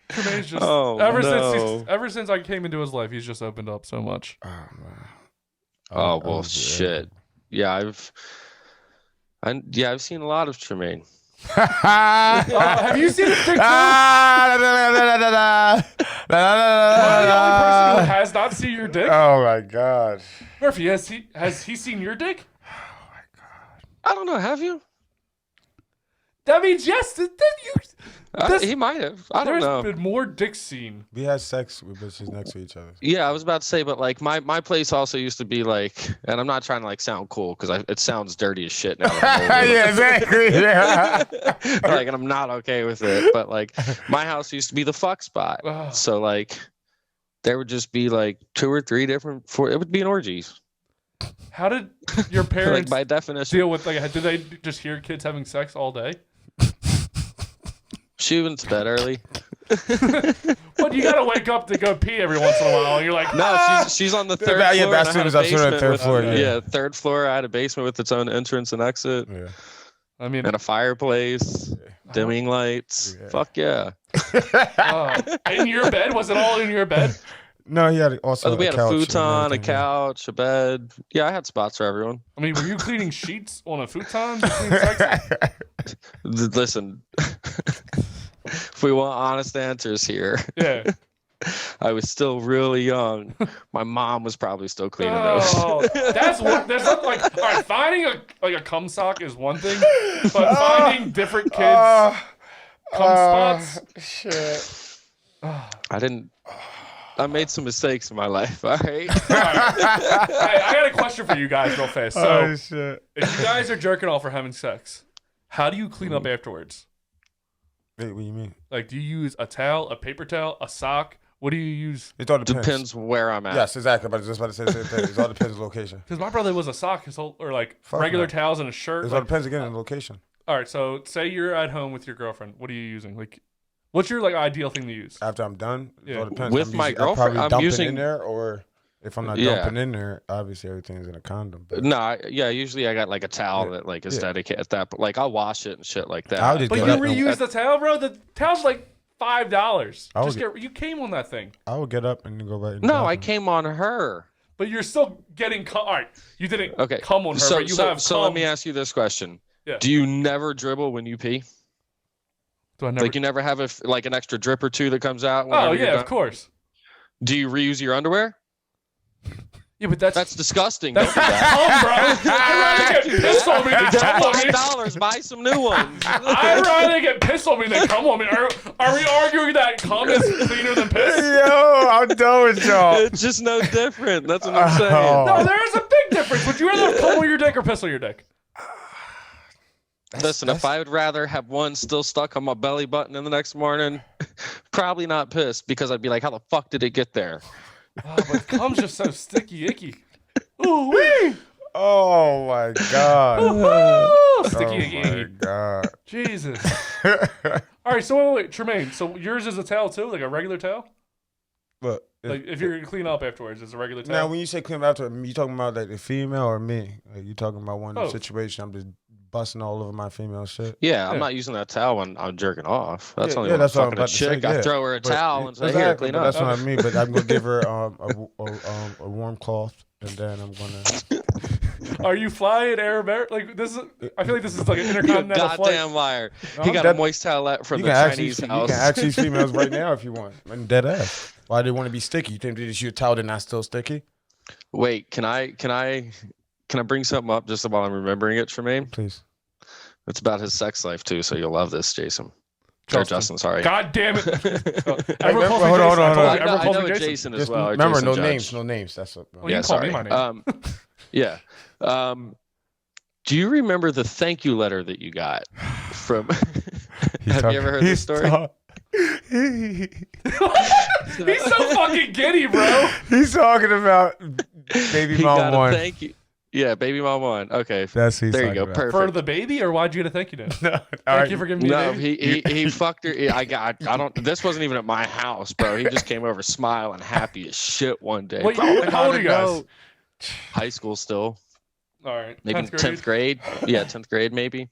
Tremaine's just ever since I came into his life, he's just opened up so much.
Oh well, shit. Yeah, I've seen a lot of Tremaine.
Have you seen his dick too? Am I the only person who has not seen your dick?
Oh my god.
Murphy, has he seen your dick?
I don't know. Have you?
That means yes.
He might have. I don't know.
There's been more dicks seen.
We had sex with bitches next to each other.
Yeah, I was about to say, but like my place also used to be like, and I'm not trying to like sound cool because it sounds dirty as shit now.
Yeah, exactly. Yeah.
Like, and I'm not okay with it. But like, my house used to be the fuck spot. So like, there would just be like 2 or 3 different. It would be an orgies.
How did your parents
like by definition
deal with like? Did they just hear kids having sex all day?
She went to bed early.
But you gotta wake up to go pee every once in a while. And you're like,
no, she's on the third floor.
Yeah, bathrooms upstairs on the third floor.
Yeah, third floor. I had a basement with its own entrance and exit.
Yeah.
I mean,
and a fireplace, dimming lights. Yeah. Fuck yeah.
In your bed? Was it all in your bed?
No, he had also.
We had a futon, a couch, a bed. Yeah, I had spots for everyone.
I mean, were you cleaning sheets on a futon?
Listen, if we want honest answers here.
Yeah.
I was still really young. My mom was probably still cleaning those.
That's what. There's not like, all right, finding a cum sock is one thing, but finding different kids cum spots.
Shit.
I made some mistakes in my life. All right.
I got a question for you guys, real fast. So,
shit.
If you guys are jerking off or having sex, how do you clean up afterwards?
Wait, what do you mean?
Like, do you use a towel, a paper towel, a sock? What do you use?
It all depends.
Depends where I'm at.
Yes, exactly. But I was just about to say the same thing. It all depends on the location.
Because my brother was a sock, or like regular towels and a shirt.
It all depends again on the location.
All right, so say you're at home with your girlfriend. What are you using? Like, what's your like ideal thing to use?
After I'm done, it all depends.
With my girlfriend,
I'm using in there, or if I'm not dumping in there, obviously everything's in a condom. But
no, usually I got like a towel that like is dedicated at that, but like I'll wash it and shit like that.
But you reuse the towel, bro. The towel's like $5. You came on that thing.
I would get up and go right.
No, I came on her.
But you're still getting all right. You didn't come on her, but you have.
So let me ask you this question: Do you never dribble when you pee?
Do I never?
Like you never have an extra drip or two that comes out?
Oh yeah, of course.
Do you reuse your underwear?
Yeah, but that's
disgusting.
That's bro. I'd rather get pissed on me than come on me.
$5, buy some new ones.
I'd rather get pissed on me than come on me. Are we arguing that cum is cleaner than piss?
Yo, I'm done with y'all.
It's just no different. That's what I'm saying.
No, there is a big difference. Would you rather cum on your dick or piss on your dick?
Listen, if I would rather have one still stuck on my belly button in the next morning, probably not piss, because I'd be like, how the fuck did it get there?
Oh, but cum's just so sticky icky. Ooh wee!
Oh my god!
Sticky icky.
Oh my god!
Jesus! All right, so wait, Tremaine. So yours is a towel too, like a regular towel?
But
like if you're gonna clean up afterwards, it's a regular towel.
Now, when you say clean up after, you talking about like the female or me? Like you talking about one situation? I'm just busting all over my female shit.
Yeah, I'm not using that towel when I'm jerking off. That's
Yeah,
only
yeah,
when
that's
I'm
what I'm
fucking a
about to say,
chick. I
yeah.
throw her a
But-
towel and say,
exactly,
"Here, clean
but
up."
that's what I mean. But I'm gonna give her a warm cloth, and then I'm gonna.
Are you flying Air America? Like this is. I feel like this is like an
You
intercontinental
goddamn
flight.
liar.
No,
He
I'm
got
dead-
a moist towelette from
You
the
can ask
Chinese
these,
house.
You can ask these females right now if you want. I'm dead ass. Why they want to be sticky? You think they just use a towel and not still sticky?
Wait, can I bring something up just while I'm remembering it, Tremaine?
Please.
It's about his sex life too, so you'll love this, Jason. Or Justin, sorry.
God damn it!
Everyone calls me Jason.
I know Jason as well. or
Remember,
Jason
no
Judge.
names, no names. That's what.
Well, you can call me my name.
Yeah. Do you remember the thank you letter that you got from? Have you ever heard this story?
He's so fucking giddy, bro.
He's talking about baby
He
mom
got a
one.
thank you. Yeah, baby mom one. Okay,
That's who he's
there you go.
talking about.
Perfect.
For the baby, or why'd you get a thank you note?
No,
Thank you for giving me a
No,
baby.
he fucked her. I don't. This wasn't even at my house, bro. He just came over smiling, happy as shit one day.
Wait,
Bro,
how old are you guys?
no. High school still.
All right,
Maybe 10th grade. Yeah, 10th grade maybe.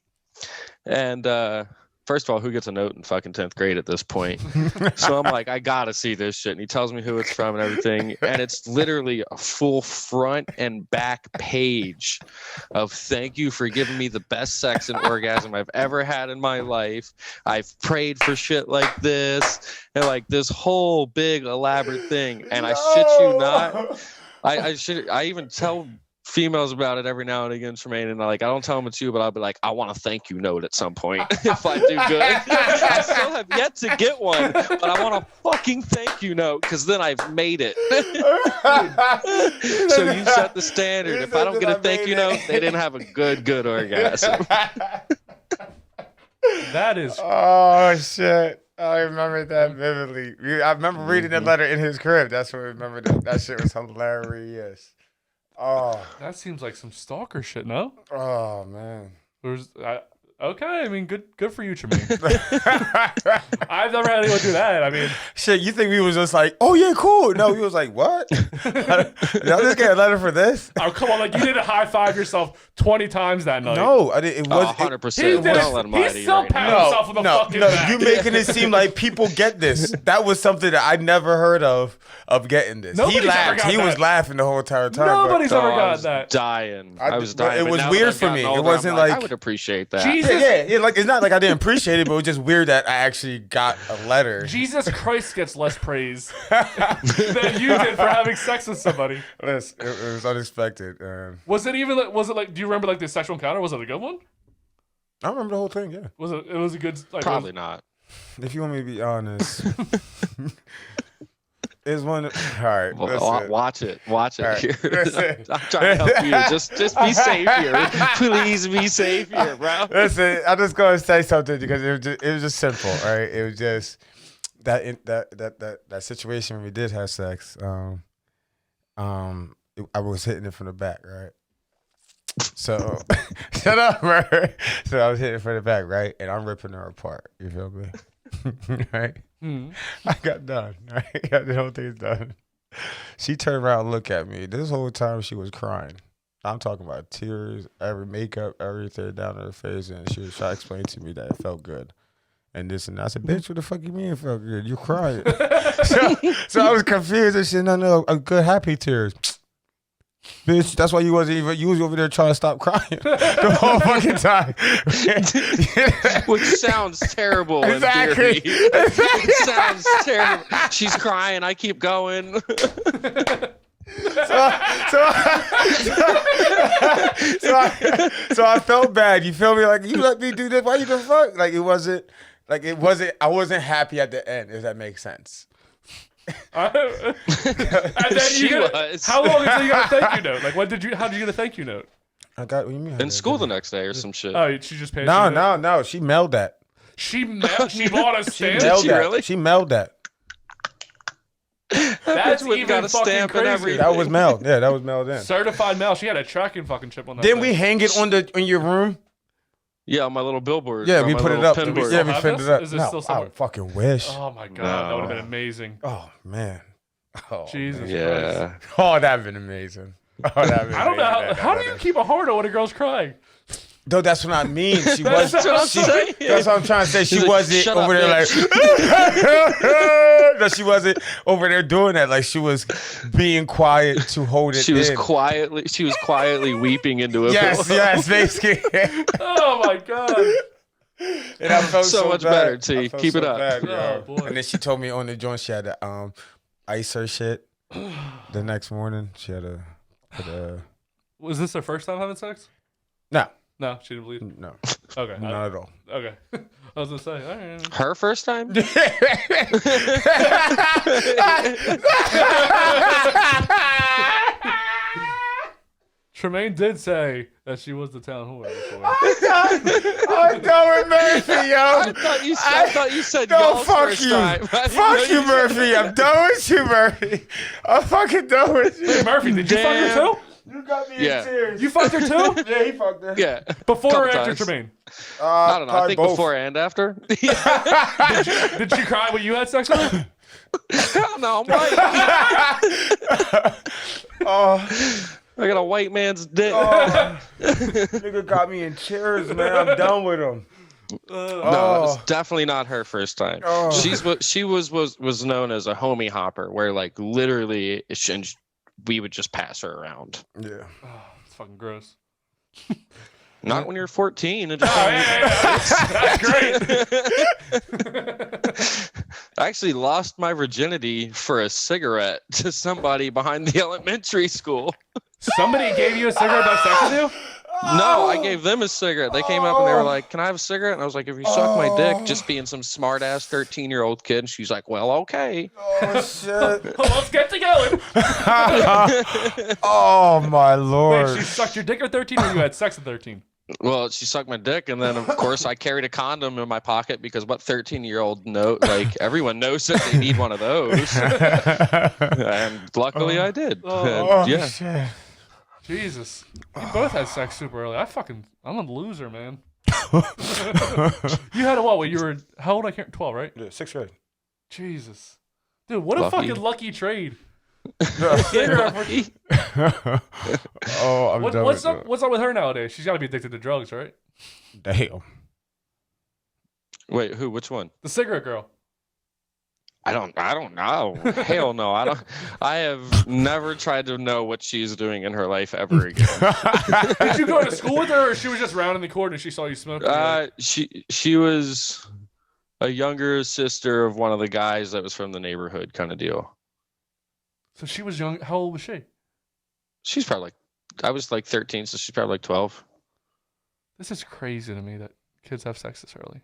And first of all, who gets a note in fucking 10th grade at this point? So I'm like, I gotta see this shit. And he tells me who it's from and everything. And it's literally a full front and back page of thank you for giving me the best sex and orgasm I've ever had in my life. I've prayed for shit like this and like this whole big elaborate thing. And I shit you not. I even tell females about it every now and again, Tremaine, and I don't tell them it's you, but I'll be like, I want a thank you note at some point if I do good. I still have yet to get one, but I want a fucking thank you note because then I've made it. So you set the standard. If I don't get a thank you note, they didn't have a good orgasm.
That is.
Oh shit! I remember that vividly. I remember reading that letter in his crib. That's what I remember. That shit was hilarious. Oh,
That seems like some stalker shit, no?
oh man.
Okay, I mean, good for you, Tremaine. I've never had anyone do that. I mean,
Shit, you think we was just like, oh yeah, cool? No, we was like, what? Y'all just get a letter for this?
oh come on, like you didn't high five yourself 20 times that night.
No, I didn't. It was
100%.
He did
Don't let him lie to
He
you
still
right now.
patted himself on the fucking back.
you making it seem like people get this. That was something that I never heard of getting this.
Nobody's
He
ever
laughed.
got
He was
that.
laughing the whole entire time.
Nobody's
but,
ever
I
got
was
that.
dying.
I
I was
but
dying.
it
but
was
now
weird
that I've
for me.
gotten
It
older,
wasn't
I'm
like-
I would appreciate that.
Jesus,
yeah, like it's not like I didn't appreciate it, but it was just weird that I actually got a letter.
Jesus Christ gets less praise than you did for having sex with somebody.
Listen, it was unexpected.
Was it even? Was it like? Do you remember like the sexual encounter? Was it a good one?
I remember the whole thing. Yeah,
Was it? It was a good. Like,
Probably not.
if you want me to be honest, it's one. All right,
Well,
listen.
watch it. Watch it
All right,
here.
listen.
I'm trying to help you. Just be safe here. Please be safe here, bro.
Listen, I'm just gonna say something because it was just simple. All right, it was just that situation when we did have sex. I was hitting it from the back, right? So shut up, bro. So I was hitting it from the back, right, and I'm ripping her apart. You feel me? Right? I got done. Right? The whole thing's done. She turned around and looked at me. This whole time she was crying. I'm talking about tears, every makeup, everything down her face, and she was trying to explain to me that it felt good. And this and that. I said, bitch, what the fuck you mean it felt good? You crying. so I was confused and shit. No, a good happy tears. Bitch, that's why you was over there trying to stop crying the whole fucking time.
Which sounds terrible
Exactly.
in theory. It sounds terrible. She's crying. I keep going.
So I felt bad. You feel me? Like, you let me do this. Why you the fuck? Like, it wasn't. I wasn't happy at the end. If that makes sense.
and then
She was.
How long until you got a thank you note? Like, how did you get a thank you note?
I got. What do you mean?
In school the next day or some shit.
Oh, she just paid.
No. She mailed that.
She bought a stamp.
Mailed
she
that.
really?
She mailed that.
That's
Bitch went and
even
got a
fucking
stamp and
crazy.
everything.
That was mailed. Yeah, that was mailed in.
Certified mail. She had a tracking fucking chip on that.
Didn't we
thing.
hang it on your room?
Yeah, on my little billboard.
Yeah,
on
we
my
put it
little
up.
pin
we
board.
still
Yeah, we
have
pinned
this?
it up.
Is it
No,
still
I
somewhere?
fucking wish.
Oh my god,
No.
that would have been amazing.
Oh man. Oh,
Jesus Christ.
Yeah.
oh, that'd been amazing. Oh, that'd been
I don't know
amazing.
how do you keep a heart on when a girl's crying?
Though that's what I mean. She was.
That's what I'm saying.
That's what I'm trying to say. She
He's like,
wasn't
"Shut
over
up,
there
bitch."
like. No, she wasn't over there doing that. Like she was being quiet to hold it.
She was
in.
quietly weeping into a
Yes,
pillow.
yes, basically.
Oh my god.
And I felt
So much
bad.
better,
I
T.
felt
Keep it
so
up.
bad,
Oh,
yo.
boy.
And then she told me on the joint she had to ice her shit. The next morning she had to put a.
Was this her first time having sex?
No,
No, she didn't believe.
no,
Okay.
not at all.
Okay. I was gonna say. All right.
Her first time?
Tremaine did say that she was the town whore before.
I'm done with Murphy, yo.
I thought you said
No,
y'all's
fuck
first
you.
time. I didn't know
Fuck you, Murphy. I'm done with you, Murphy. I'm fucking done with you.
Hey, Murphy, did you fuck her too?
You got me
Yeah.
in tears.
You fucked her too?
Yeah, he fucked her.
Yeah.
Before or
Couple
after
times.
Tremaine?
I don't know. I
probably
think
both.
before and after.
Did she cry when you had sex with her?
Hell no, I'm white. I got a white man's dick.
Nigga got me in tears, man. I'm done with him.
No, it's definitely not her first time.
Oh.
She was known as a homie hopper, where like literally we would just pass her around.
Yeah.
Oh, it's fucking gross.
Not when you're 14 and just
That's great.
I actually lost my virginity for a cigarette to somebody behind the elementary school.
Somebody gave you a cigarette to have sex with you?
No, I gave them a cigarette. They came up and they were like, "Can I have a cigarette?" And I was like, "If you suck my dick," just being some smart ass 13-year-old kid. And she's like, "Well, okay."
Oh shit.
Let's get to going.
Oh my lord.
Wait, she sucked your dick at 13 or you had sex at 13?
Well, she sucked my dick, and then of course I carried a condom in my pocket because what 13-year-old know? Like everyone knows that they need one of those, and luckily I did.
Oh
Yeah.
shit.
Jesus. You both had sex super early. I'm a loser, man. You had a what? When you were, how old? I can't, 12, right?
Yeah, 6th grade.
Jesus. Dude, what a
Lucky.
fucking lucky trade.
Oh, I'm done
What's
with
up with her nowadays? She's got to be addicted to drugs, right?
that. Damn.
Wait, who? Which one?
The cigarette girl.
I don't know. Hell no. I have never tried to know what she's doing in her life ever again.
Did you go to school with her, or she was just rounding the corner and she saw you smoking?
She was a younger sister of one of the guys that was from the neighborhood, kind of deal.
So she was young. How old was she?
She's probably I was like 13, so she's probably like 12.
This is crazy to me that kids have sex this early.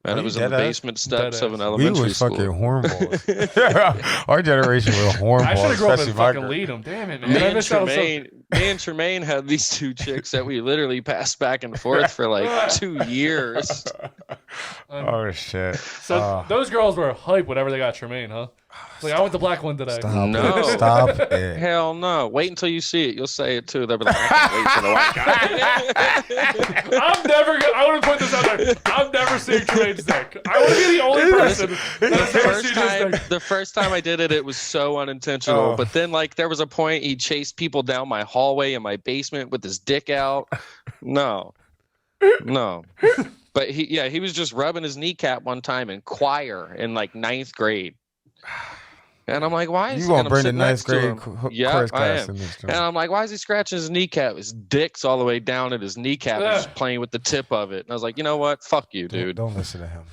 And it was in the basement steps of an elementary
We was
school.
fucking hornballs. Our generation was hornballs.
I should have grown up
especially
and
my
fucking
girl.
lead them. Damn it, man.
Me
I
and,
missed out on
Tremaine had these two chicks that we literally passed back and forth for like 2 years.
Oh shit.
So those girls were hype whenever they got Tremaine, huh? Like, I went the black one today.
No.
Stop it.
Hell no. Wait until you see it. You'll say it too. They'll be like, I can't wait for the white guy.
I want to put this out there. I'm never seeing Tremaine's dick. I want to be the only person that's ever seen his dick.
The first time I did it, it was so unintentional.
Oh.
But then, like, there was a point he chased people down my hallway in my basement with his dick out. No. But he was just rubbing his kneecap one time in choir in like 9th grade. And I'm like, why is
You
he
gonna
I'm
bring the
sitting next
9th
to
grade
him.
chorus
I
class
am.
in this
And
joint.
I'm like, why is he scratching his kneecap? His dick's all the way down at his kneecap. He's just playing with the tip of it. And I was like, you know what? Fuck you, dude.
Don't listen to him.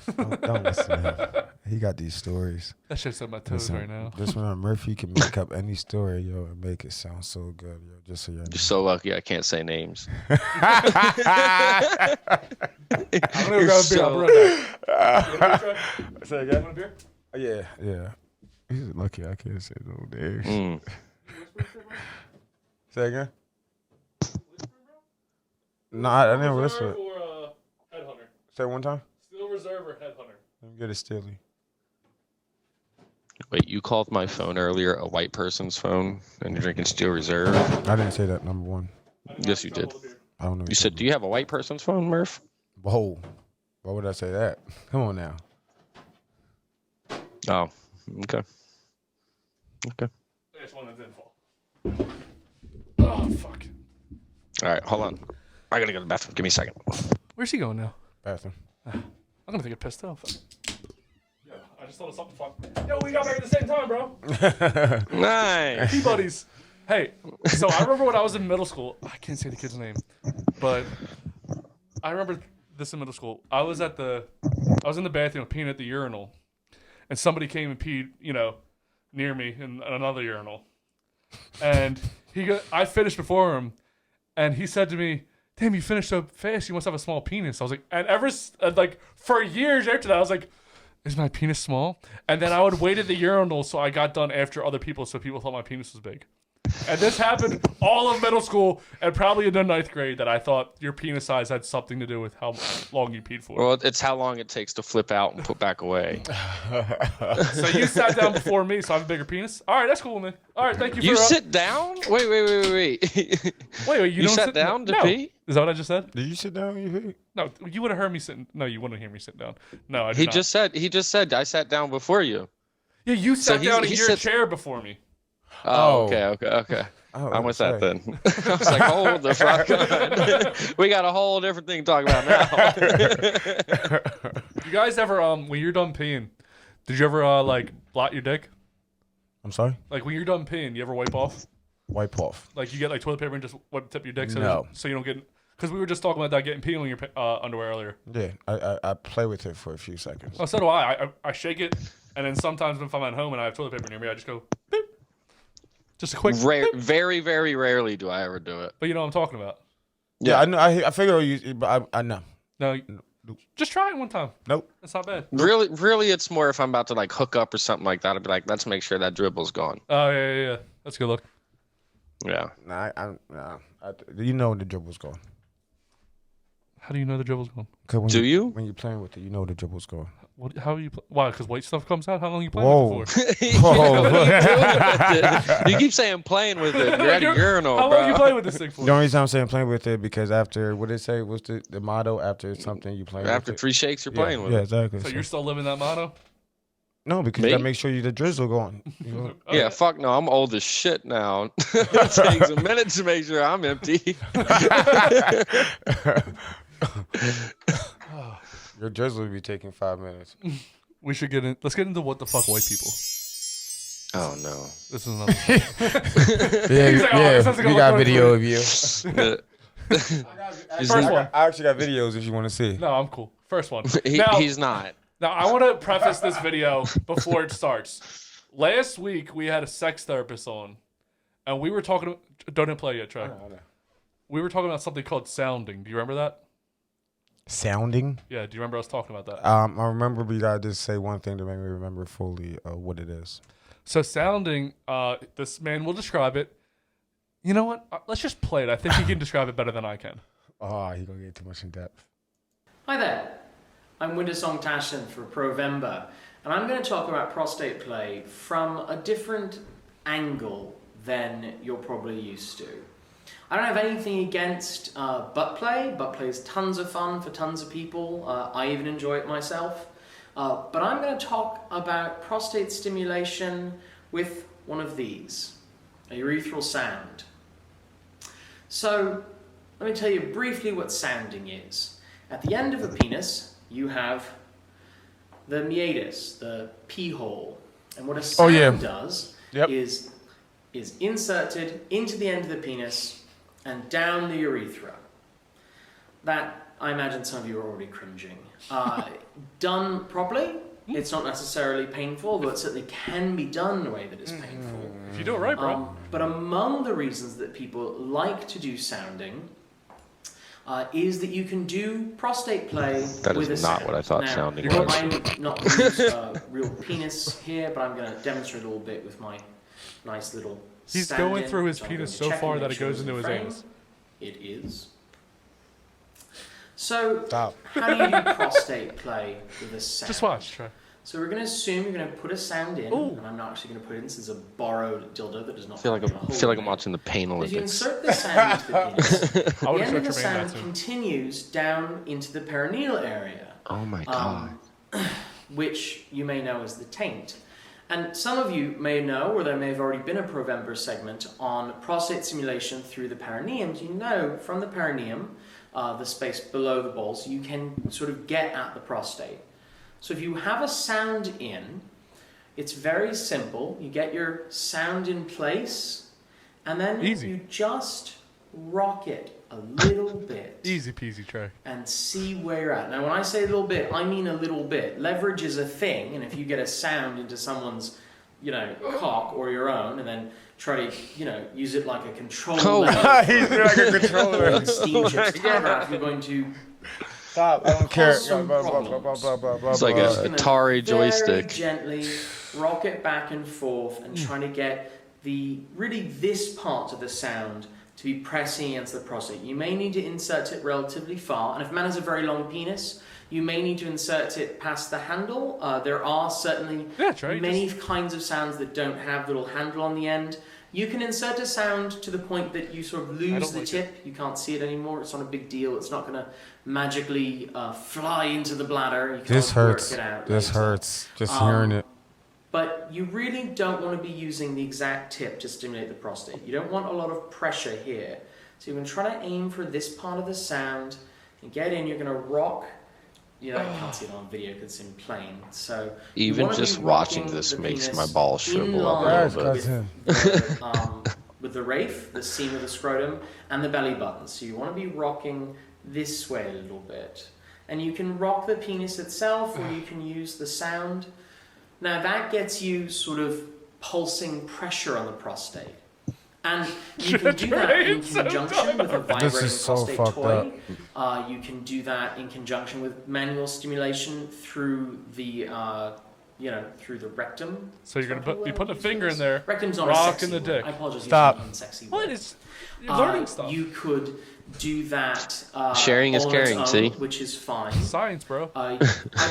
Don't listen to him. He got these stories.
That shit's on my toes right now.
Just remember, Murphy can make up any story, yo, and make it sound so good, yo. Just so you know.
You're so lucky I can't say names.
I'm gonna grab a beer. I'll be right back.
Say
You
again?
want a beer?
Yeah. He's lucky I can't say no names.
Mm.
Say again? No, I didn't whisper.
Reserve or Headhunter?
Say it one time.
Steel Reserve or Headhunter?
Let me get it Steely.
Wait, you called my phone earlier a white person's phone and you're drinking Steel Reserve?
I didn't say that, number one.
Yes, you did.
I don't know.
You said, do you have a white person's phone, Murph?
Whoa. Why would I say that? Come on now.
Oh, okay. Okay.
There's one that didn't fall. Oh, fuck.
All right, hold on. I gotta go to the bathroom. Give me a second.
Where's he going now?
Bathroom.
I'm gonna take a piss too. Yeah, I just thought of something fun. Yo, we got back at the same time, bro.
Nice.
Hey, buddies. Hey, so I remember when I was in middle school. I can't say the kid's name, but I remember this in middle school. I was in the bathroom peeing at the urinal, and somebody came and peed, near me in another urinal, and I finished before him, and he said to me, "Damn, you finished so fast. You must have a small penis." I was like, for years after that, I was like, "Is my penis small?" And then I would wait at the urinal so I got done after other people, so people thought my penis was big. And this happened all of middle school and probably in the 9th grade, that I thought your penis size had something to do with how long you peed for.
Well, it's how long it takes to flip out and put back away.
So you sat down before me, so I have a bigger penis? All right, that's cool, man. All right, thank you for...
You sit down? Wait.
Wait, you don't
sat
sit
down to
no.
pee?
Is that what I just said?
Did you sit down when you pee?
No, you would have heard me sitting. No, you wouldn't hear me sit down. No, I did
He
not.
just said I sat down before you.
Yeah, you sat down in
he
your
sits-
chair before me.
Oh, okay.
Oh,
I'm with that then. I was like, hold the fuck on. We got a whole different thing to talk about now.
You guys ever, when you're done peeing, did you ever, blot your dick?
I'm sorry?
Like, when you're done peeing, you ever wipe off?
Wipe off.
Like, you get, toilet paper and just wipe the tip of your dick
No.
so you don't get... Because we were just talking about that, getting pee on your underwear earlier.
Yeah, I play with it for a few seconds.
Oh, so do I. I shake it, and then sometimes if I'm at home and I have toilet paper near me, I just go, boop. Just a quick...
Very, very rarely do I ever do it.
But you know what I'm talking about.
Yeah, I know. I figure you, but I know.
No, just try it one time.
Nope.
That's not bad.
Really, it's more if I'm about to hook up or something like that. I'd be like, let's make sure that dribble's gone.
Oh yeah. That's a good look.
Yeah.
You know the dribble's gone.
How do you know the dribble's gone?
Do you?
When you're playing with it, you know the dribble's gone.
What? How are you? Why? Because white stuff comes out. How long are you playing
Whoa.
with it for?
Whoa.
You keep saying playing with it. You're at a urinal,
How
bro.
long you playing with this thing for?
The only reason I'm saying playing with it because after what did it say? What's the motto? After something you playing
After
with
3 shakes, you're playing with
it.
it.
Yeah, exactly.
So you're still living that motto?
No, because
Me?
you gotta make sure you the drizzle going. You know?
Yeah, fuck no. I'm old as shit now. It takes a minute to make sure I'm empty.
Your drizzle will be taking 5 minutes.
We should get in. Let's get into what the fuck white people.
Oh no.
This is another.
We got video of you.
First one.
I actually got videos if you want to see.
No, I'm cool. First one.
He's not.
Now, I want to preface this video before it starts. Last week, we had a sex therapist on, and we were talking... Don't hit play yet, Trey.
I know.
We were talking about something called sounding. Do you remember that?
Sounding?
Yeah, do you remember us talking about that?
I remember we gotta just say one thing to make me remember fully what it is.
So sounding, this man will describe it. You know what? Let's just play it. I think he can describe it better than I can.
Oh, he gonna get too much in depth.
Hi there. I'm Wintersong Tashin for Provember, and I'm going to talk about prostate play from a different angle than you're probably used to. I don't have anything against butt play. Butt play is tons of fun for tons of people. I even enjoy it myself. But I'm going to talk about prostate stimulation with one of these, a urethral sound. So, let me tell you briefly what sounding is. At the end of a penis, you have the meatus, the pee hole. And what a sound does is inserted into the end of the penis and down the urethra. That, I imagine some of you are already cringing. Done properly, it's not necessarily painful, though it certainly can be done in a way that is painful.
If you do it right, bro.
But among the reasons that people like to do sounding is that you can do prostate play
That
with
is
a
not
sound.
what I thought
Now,
sounding was.
I'm not going to use real penis here, but I'm going to demonstrate a little bit with my nice little
He's
stand-in.
going through his
So I'm
penis
gonna
so
check
far
and
that
make
it
sure
goes
it's
into
in
his
frame.
anus.
It is. So,
Stop.
how do you do prostate play with a sound?
Just watch, Trey.
So we're going to assume you're going to put a sound in, and I'm not actually going to put it in. This is a borrowed dildo that does not
I feel like I'm watching the Pain
If you
Olympics.
insert the sound into the penis, the
would
end of the
insert Jermaine
sound
that too.
continues down into the perineal area,
Oh my god.
which you may know as the taint. And some of you may know, or there may have already been a Provember segment on prostate stimulation through the perineum. You know from the perineum the space below the balls, you can sort of get at the prostate. So if you have a sound in, it's very simple. You get your sound in place, and then you just rock it a little bit.
Easy peasy, Trey.
And see where you're at. Now, when I say a little bit, I mean a little bit. Leverage is a thing, and if you get a sound into someone's, cock or your own, and then try to, use it like a controller.
Oh, he's like a controller.
Steam chips telegraph, you're going to...
Stop, I don't care.
It's like an Atari joystick.
Very gently rock it back and forth and trying to get this part of the sound to be pressing against the prostate. You may need to insert it relatively far, and if a man has a very long penis, you may need to insert it past the handle. There are certainly many kinds of sounds that don't have the little handle on the end. You can insert a sound to the point that you sort of lose the tip. You can't see it anymore. It's not a big deal. It's not going to magically fly into the bladder. You can't work it out.
This hurts. Just hearing it.
But you really don't want to be using the exact tip to stimulate the prostate. You don't want a lot of pressure here. So you're going to try to aim for this part of the sound and get in. You're going to rock. You can't see it on video because it's in plain. So
even just watching this makes my balls shrivel up a little bit.
With the Rafe, the seam of the scrotum, and the belly button. So you want to be rocking this way a little bit. And you can rock the penis itself, or you can use the sound. Now that gets you sort of pulsing pressure on the prostate. And you can do that in conjunction with a vibrating prostate toy. You can do that in conjunction with manual stimulation through the through the rectum.
So you're gonna put a finger in there,
rectum's not
rocking the dick.
I apologize.
Stop.
Unsexy
what is? You're learning stuff.
You could do that.
Sharing is caring. See,
which is fine.
Science, bro.
I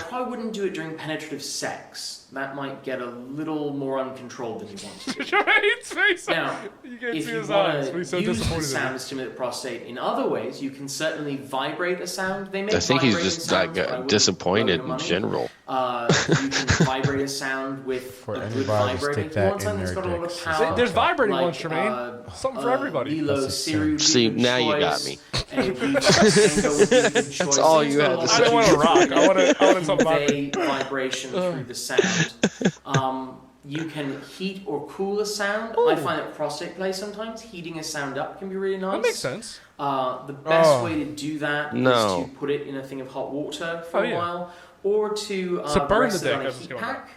probably wouldn't do it during penetrative sex. That might get a little more uncontrolled than you want to do.
Right, face.
Now,
you can't
if
see
you
his eyes.
want to use the sound to stimulate the prostate in other ways, you can certainly vibrate a sound. They make
I think he's
vibrating
just
sounds,
disappointed in general.
You can vibrate a sound with a good vibrator. If you want something that's got a lot of power,
there's vibrating ones, Jermaine. Something for everybody.
See, now you got me.
That's
That's all you had to say.
I don't want to rock. I want something
convey vibration through the sound. You can heat or cool a sound. I find that prostate play sometimes heating a sound up can be really nice.
That makes sense.
The best way to do that is to put it in a thing of hot water for a while, or to
burn
rest
the
it on
dick.
a heat pack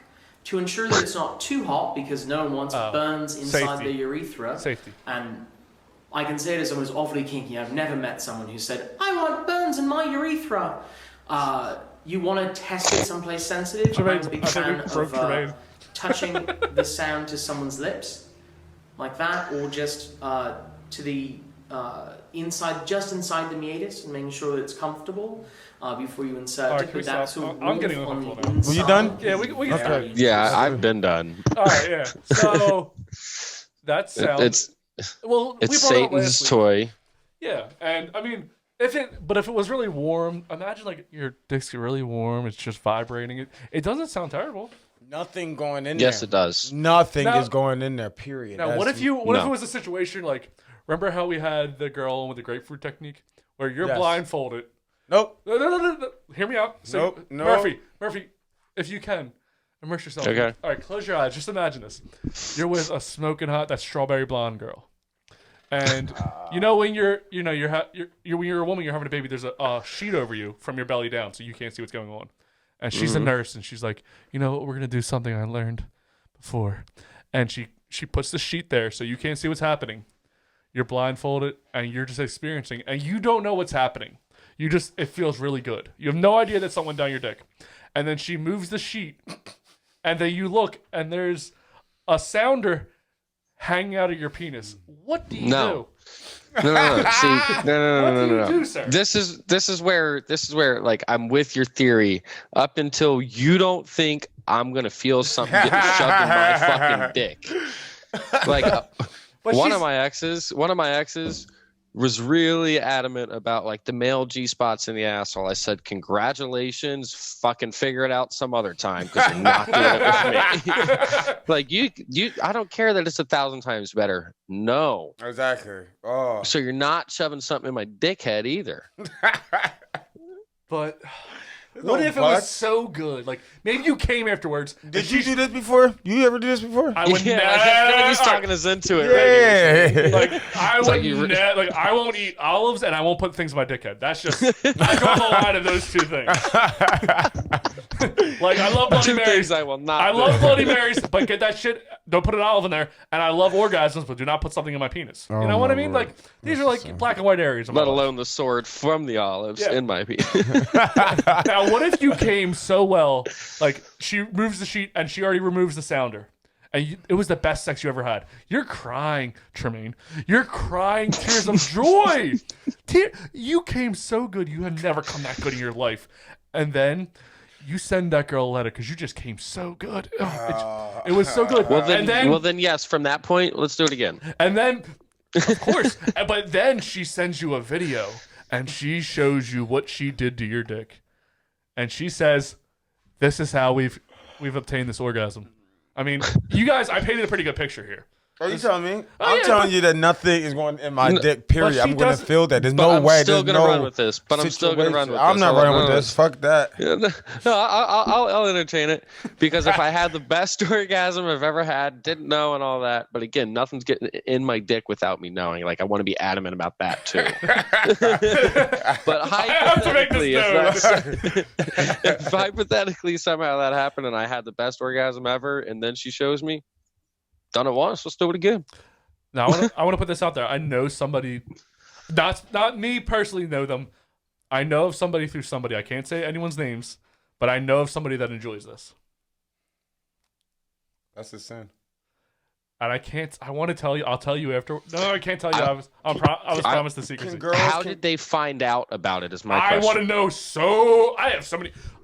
to ensure that it's not too hot, because no one wants burns inside the urethra.
Safety.
And I can say to someone who's awfully kinky, I've never met someone who said, I want burns in my urethra. You want to test it someplace sensitive. I'm a big fan of touching the sound to someone's lips, like that, or just to the just inside the meatus, and making sure that it's comfortable before you insert it. But that's
I'm getting uncomfortable now.
Were you done?
Yeah, we can
Okay.
Yeah, I've been done.
All right, yeah. So that sounds.
It's
Satan's
Satan's toy.
Yeah, and I mean, if it was really warm, imagine like your dick's really warm. It's just vibrating. It doesn't sound terrible.
Nothing going in there.
Yes, it does.
Nothing is going in there, period.
Now, what if it was a situation like, remember how we had the girl with the grapefruit technique? Where you're blindfolded.
Nope.
No. Hear me out. So,
nope.
Murphy, if you can, immerse yourself.
Okay.
All right, close your eyes. Just imagine this. You're with a smoking hot, that strawberry blonde girl. And when you're when you're a woman, you're having a baby, there's a sheet over you from your belly down, so you can't see what's going on. And she's a nurse, and she's like, we're gonna do something I learned before. And she puts the sheet there, so you can't see what's happening. You're blindfolded, and you're just experiencing, and you don't know what's happening. It feels really good. You have no idea that someone down your dick. And then she moves the sheet, and then you look, and there's a sounder hanging out of your penis. What do you do?
No. See, no.
What do you do, sir?
This is where like I'm with your theory up until you don't think I'm gonna feel something getting shoved in my fucking dick. Like one of my exes was really adamant about like the male G spots in the asshole. I said, congratulations, fucking figure it out some other time because you're not doing it with me. Like you, I don't care that it's 1,000 times better. No.
Exactly. Oh.
So you're not shoving something in my dickhead either.
But what if it was so good? Like maybe you came afterwards.
Did you do this before? You ever do this before?
I would never. I feel like he's talking us into it.
Yeah.
Right?
Like I would like I won't eat olives and I won't put things in my dickhead. That's just I draw the line of those two things. Like I love Bloody Marys.
Things I will not.
I love Bloody Marys, but get that shit. Don't put an olive in there. And I love orgasms, but do not put something in my penis. You know what I mean? Like these are like black and white areas.
Let alone the sword from the olives in my penis.
Now, what if you came so well, like she removes the sheet and she already removes the sounder, and it was the best sex you ever had? You're crying, Tremaine. You're crying tears of joy. You came so good. You had never come that good in your life, and then you send that girl a letter because you just came so good. It was so good.
Well then, yes. From that point, let's do it again.
And then, of course, but then she sends you a video and she shows you what she did to your dick, and she says, "This is how we've obtained this orgasm." I mean, you guys, I painted a pretty good picture here.
Are you telling me? I'm telling you that nothing is going in my dick, period.
she
I'm going to
doesn't-
feel that. There's
But
no
I'm
way.
still
There's
gonna
no
run with this. But I'm still gonna run with
I'm
this.
not running with this. Fuck that.
Yeah, no, I'll entertain it because if I had the best orgasm I've ever had, didn't know and all that, but again, nothing's getting in my dick without me knowing. Like I want to be adamant about that too. But hypothetically, if hypothetically somehow that happened and I had the best orgasm ever, and then she shows me, done it once, let's do it again.
Now I want to put this out there. I know somebody, not me personally know them. I know of somebody through somebody. I can't say anyone's names, but I know of somebody that enjoys this.
That's a sin.
And I want to tell you. I'll tell you after. No, I can't tell you. I was promised the secrecy.
How did they find out about it? Is my question.
I want to know. So I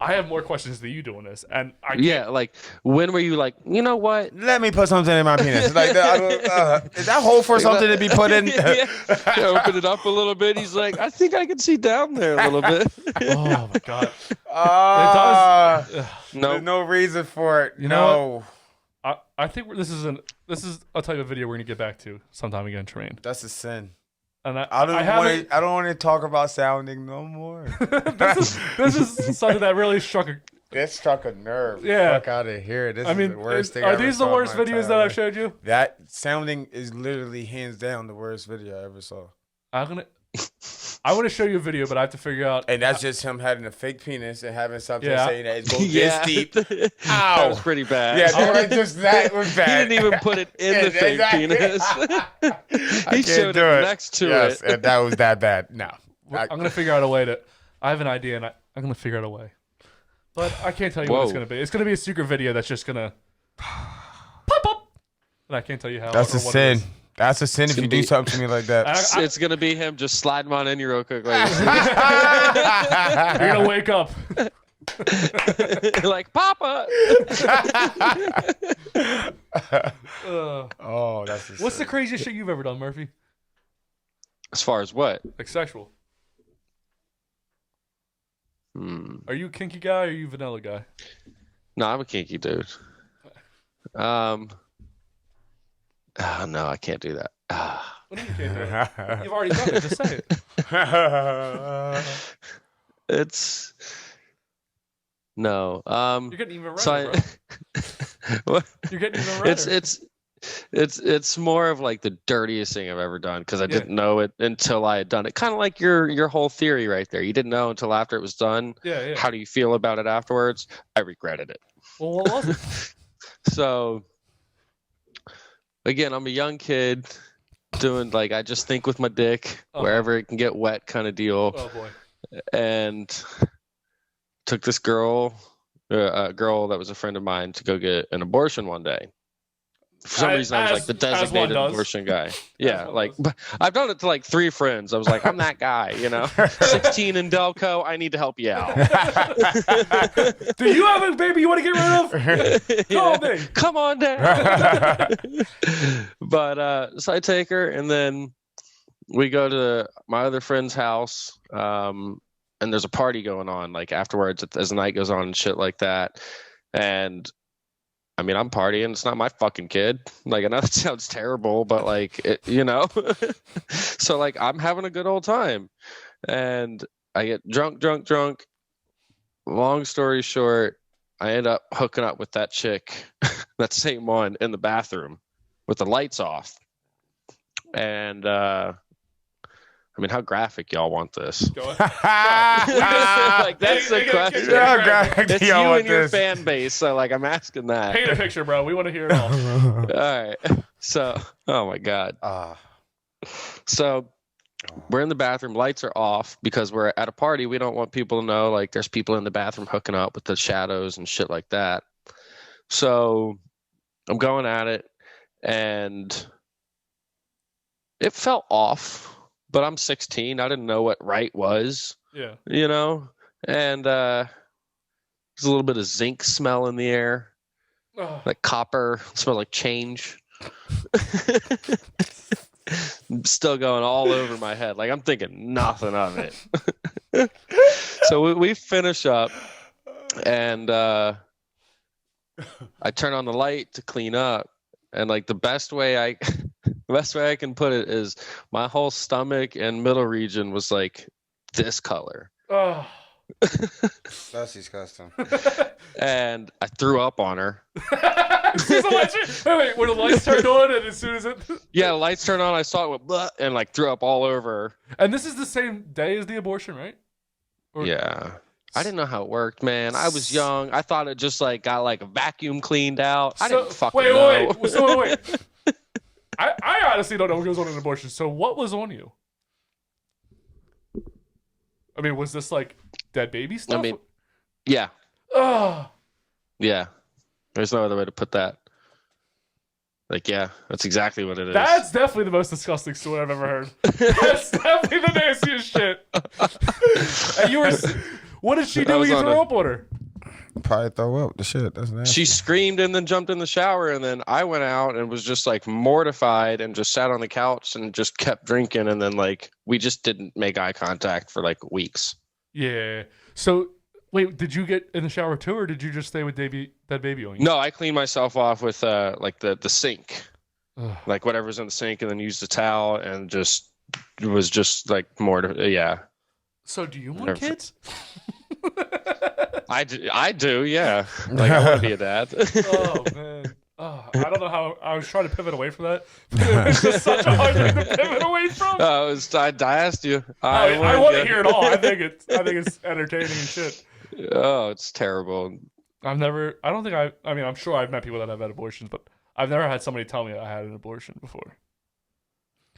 have more questions than you do on this, and I can't.
Yeah, like when were you like, you know what?
Let me put something in my penis. Like is that hole for something to be put in?
Yeah. Open it up a little bit. He's like, I think I can see down there a little bit.
Oh my god.
It
does.
No,
There's no reason for it.
You know I think this is a type of video we're gonna get back to sometime again, Tremaine.
That's a sin.
And
I don't want to talk about sounding no more.
this is something that really struck a.
It struck a nerve.
Yeah.
Fuck out of here. This is the worst thing.
Are these the worst videos that I've showed you?
That sounding is literally hands down the worst video I ever saw.
I want to show you a video, but I have to figure out.
And that's just him having a fake penis and having something saying that it goes
Yeah.
this deep.
Ow. That was pretty bad.
Yeah, just that was bad.
He didn't even put it in the fake penis. He showed it next to it.
And that was that bad. No.
I'm going to figure out a way to. I have an idea, and I'm going to figure out a way. But I can't tell you what it's going to be. It's going to be a secret video that's just going to pop up. And I can't tell you how.
That's a sin. That's a sin if you do something to me like that.
It's going to be him just sliding on in you real quick. Like,
you're going to wake up.
Like, Papa.
Oh, that's a
What's
sin.
the craziest shit you've ever done, Murphy?
As far as what?
Like sexual. Are you a kinky guy or are you a vanilla guy?
No, I'm a kinky dude. Oh, no, I can't do that.
What do you can't do? You've already done it. Just say it.
It's no.
You're getting even redder, bro. You're getting even redder.
It's more of like the dirtiest thing I've ever done because I didn't know it until I had done it. Kind of like your whole theory right there. You didn't know until after it was done.
Yeah.
How do you feel about it afterwards? I regretted it.
Well, what was it?
So again, I'm a young kid doing like I just think with my dick wherever it can get wet kind of deal.
Oh boy.
And took this girl, a girl that was a friend of mine, to go get an abortion one day. For some reason, I was like the designated abortion guy. Yeah, like but I've done it to like 3 friends. I was like, I'm that guy, you know. 16 in Delco, I need to help you out.
Do you have a baby you want to get rid of? Call me.
Come on down. But so I take her, and then we go to my other friend's house, and there's a party going on, like afterwards as the night goes on and shit like that. And I mean, I'm partying. It's not my fucking kid. Like, I know that sounds terrible, but like, so like, I'm having a good old time, and I get drunk. Long story short, I end up hooking up with that chick, that same one, in the bathroom with the lights off. And I mean, how graphic y'all want this?
Go ahead.
Like, that's the question.
How graphic
It's
do
you
y'all want
and your
this?
fan base, so like, I'm asking that.
Paint a picture, bro. We want to hear it all.
All right. So, oh my God. So we're in the bathroom. Lights are off because we're at a party. We don't want people to know, like, there's people in the bathroom hooking up with the shadows and shit like that. So I'm going at it, and it felt off. But I'm 16. I didn't know what right was.
Yeah.
You know? And there's a little bit of zinc smell in the air.
Oh.
Like copper. Smell like change. Still going all over my head. Like, I'm thinking nothing of it. So we finish up, and I turn on the light to clean up. And like, the best way I can put it is my whole stomach and middle region was like this color.
Oh.
That's disgusting.
And I threw up on her.
Wait, were the lights turned on, and as soon as it...
Yeah, the lights turned on, I saw it went blah, and like threw up all over.
And this is the same day as the abortion, right?
Yeah. I didn't know how it worked, man. I was young. I thought it just like got like a vacuum cleaned out. I didn't fucking know.
Wait. I honestly don't know what goes on in an abortion. So what was on you? I mean, was this like dead baby stuff?
I mean, yeah.
Oh.
Yeah. There's no other way to put that. Like, yeah, that's exactly what it is.
That's definitely the most disgusting story I've ever heard. That's definitely the nastiest shit. And you were... What did she do when you threw up on her?
Probably throw up the shit. That's nasty.
She screamed and then jumped in the shower, and then I went out and was just like mortified and just sat on the couch and just kept drinking, and then like we just didn't make eye contact for like weeks.
Yeah. So wait, did you get in the shower too, or did you just stay with that baby on you?
No, I cleaned myself off with like the sink,
Ugh.
like whatever's in the sink, and then used the towel and just was just like yeah.
So do you want kids?
I do, yeah. Like, I want to be a dad.
Oh man. Oh, I don't know how I was trying to pivot away from that. It's just such a hard thing to pivot away from.
I asked you.
I want to hear it all. I think it's entertaining and shit.
Oh, it's terrible.
I mean, I'm sure I've met people that have had abortions, but I've never had somebody tell me I had an abortion before.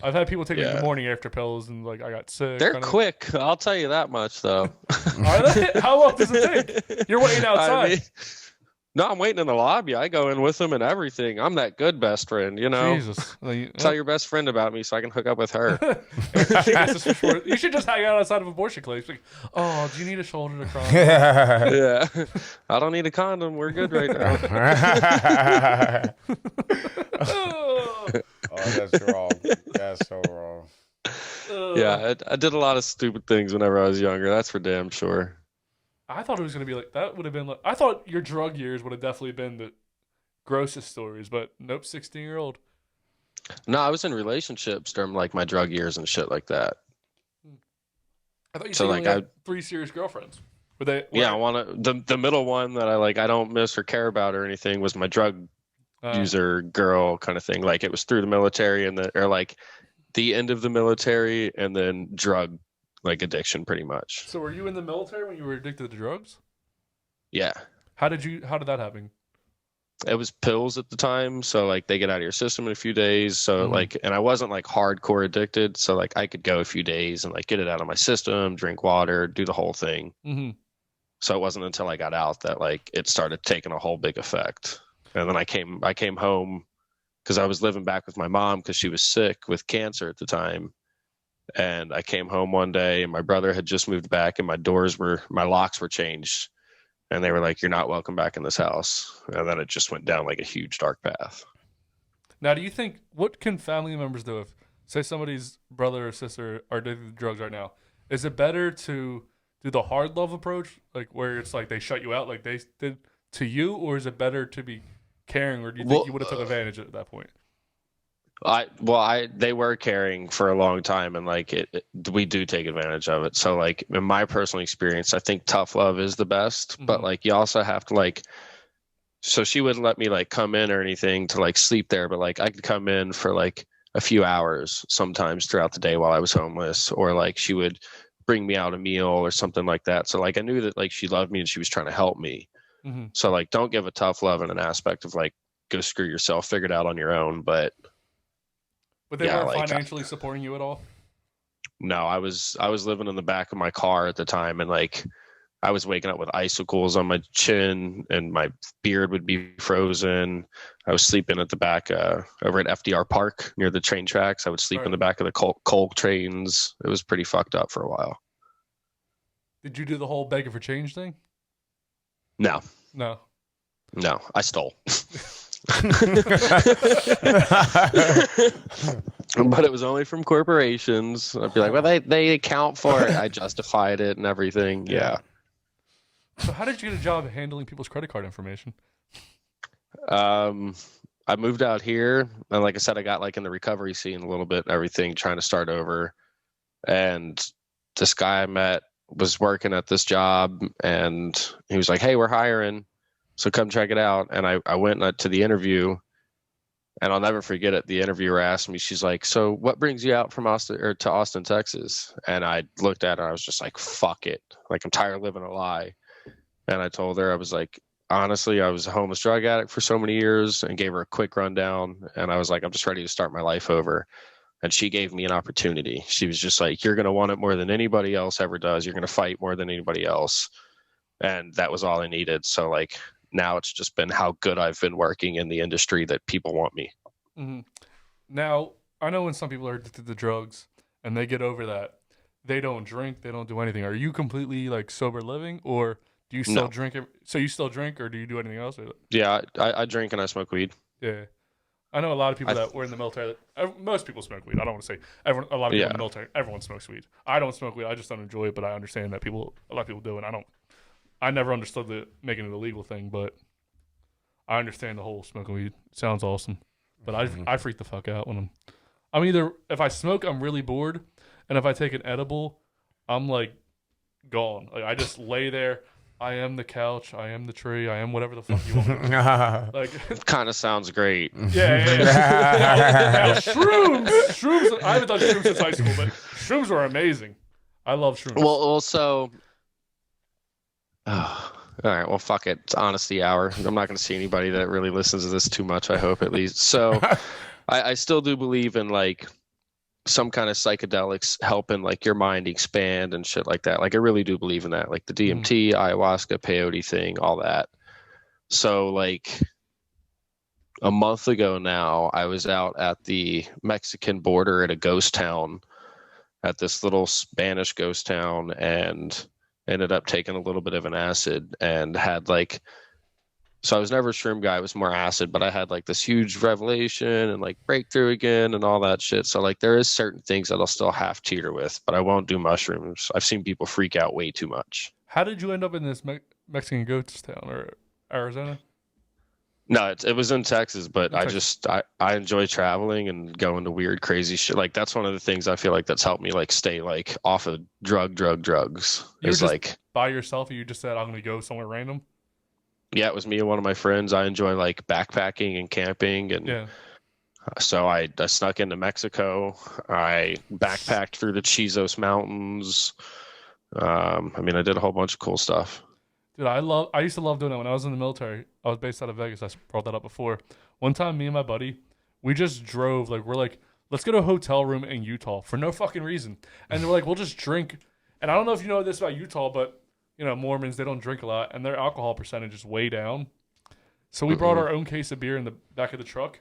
I've had people take the morning after pills and like I got sick.
They're quick. I'll tell you that much, though.
Are they? How long does it take? You're waiting outside.
I mean, no, I'm waiting in the lobby. I go in with them and everything. I'm that good best friend, you know.
Jesus.
Tell your best friend about me so I can hook up with her.
You should just hang out outside of abortion clinics. Like, oh, do you need a shoulder to cry on?
Yeah. I don't need a condom. We're good right now.
Oh, that's wrong. That's so wrong.
Yeah, I did a lot of stupid things whenever I was younger. That's for damn sure.
I thought it was going to be like, that would have been like, I thought your drug years would have definitely been the grossest stories, but nope, 16-year-old.
No, I was in relationships during like my drug years and shit like that.
I thought you said you only had 3 serious girlfriends. Were they?
The middle one that I don't miss or care about or anything was my drug user girl kind of thing. Like, it was through the military or like the end of the military and then drug like addiction pretty much.
So were you in the military when you were addicted to drugs?
Yeah.
How did that happen?
It was pills at the time, so like they get out of your system in a few days. So like, and I wasn't like hardcore addicted, so like I could go a few days and like get it out of my system, drink water, do the whole thing.
Mm-hmm.
So it wasn't until I got out that like it started taking a whole big effect. And then I came home because I was living back with my mom because she was sick with cancer at the time. And I came home one day and my brother had just moved back and my locks were changed. And they were like, "You're not welcome back in this house." And then it just went down like a huge dark path.
Now, do you think, what can family members do if say somebody's brother or sister are addicted to drugs right now, is it better to do the hard love approach, like where it's like they shut you out like they did to you, or is it better to be caring, or do you think you would have took advantage at that point?
They were caring for a long time, and like we do take advantage of it. So like in my personal experience, I think tough love is the best, but like you also have to like, so she wouldn't let me like come in or anything to like sleep there, but like I could come in for like a few hours sometimes throughout the day while I was homeless, or like she would bring me out a meal or something like that. So like I knew that like she loved me and she was trying to help me. So like don't give a tough love in an aspect of like go screw yourself, figure it out on your own. But
they weren't like, financially supporting you at all?
No, I was living in the back of my car at the time, and like I was waking up with icicles on my chin and my beard would be frozen. I was sleeping at the back over at FDR Park near the train tracks. I would sleep in the back of the coal trains. It was pretty fucked up for a while.
Did you do the whole begging for change thing?
No, I stole. But it was only from corporations. I'd be like, well, they account for it. I justified it and everything. Yeah.
So how did you get a job handling people's credit card information?
I moved out here, and like I said, I got like in the recovery scene a little bit and everything, trying to start over. And this guy I met was working at this job, and he was like, hey, we're hiring, so come check it out. And I went to the interview, and I'll never forget it. The interviewer asked me, she's like, so what brings you out from Austin, Texas? And I looked at her, I was just like, fuck it. Like, I'm tired of living a lie. And I told her, I was like, honestly, I was a homeless drug addict for so many years, and gave her a quick rundown. And I was like, I'm just ready to start my life over. And she gave me an opportunity. She was just like, you're going to want it more than anybody else ever does. You're going to fight more than anybody else. And that was all I needed. So like now it's just been how good I've been working in the industry that people want me.
Now, I know when some people are addicted to drugs and they get over that, they don't drink, they don't do anything. Are you completely like sober living, or do you still drink? So you still drink, or do you do anything else?
Yeah, I drink and I smoke weed.
Yeah. I know a lot of people that were in the military. Most people smoke weed. I don't want to say everyone. A lot of people in the military. Everyone smokes weed. I don't smoke weed. I just don't enjoy it. But I understand that a lot of people do, and I never understood the making it a legal thing. But I understand the whole smoking weed. It sounds awesome. But I freak the fuck out when I'm either, if I smoke, I'm really bored, and if I take an edible, I'm like gone. Like I just lay there. I am the couch. I am the tree. I am whatever the fuck you want. Like,
kind of sounds great.
Yeah. Shrooms. I haven't done shrooms since high school, but shrooms are amazing. I love shrooms.
Well, also, all right. Well, fuck it. It's honesty hour. I'm not going to see anybody that really listens to this too much. I hope at least. So, I still do believe in like some kind of psychedelics helping like your mind expand and shit like that. Like I really do believe in that, like the DMT, ayahuasca, peyote thing, all that. So like a month ago now, I was out at the Mexican border at a ghost town, at this little Spanish ghost town, and ended up taking a little bit of an acid and had like, so I was never a shroom guy. I was more acid, but I had like this huge revelation and like breakthrough again and all that shit. So like there is certain things that I'll still half teeter with, but I won't do mushrooms. I've seen people freak out way too much.
How did you end up in this Mexican ghost town, or Arizona?
No, it was in Texas, but I enjoy traveling and going to weird, crazy shit. Like that's one of the things I feel like that's helped me like stay like off of drugs.
You were
just
like by yourself, or you just said I'm gonna go somewhere random?
Yeah, it was me and one of my friends. I enjoy like backpacking and camping, and so I snuck into Mexico. I backpacked through the Chizos Mountains. I mean, I did a whole bunch of cool stuff.
Dude, I used to love doing that when I was in the military. I was based out of Vegas. I brought that up before. One time, me and my buddy, we just drove. Like we're like, let's go to a hotel room in Utah for no fucking reason. And they're like, we'll just drink. And I don't know if you know this about Utah, but you know, Mormons, they don't drink a lot, and their alcohol percentage is way down. So we brought our own case of beer in the back of the truck.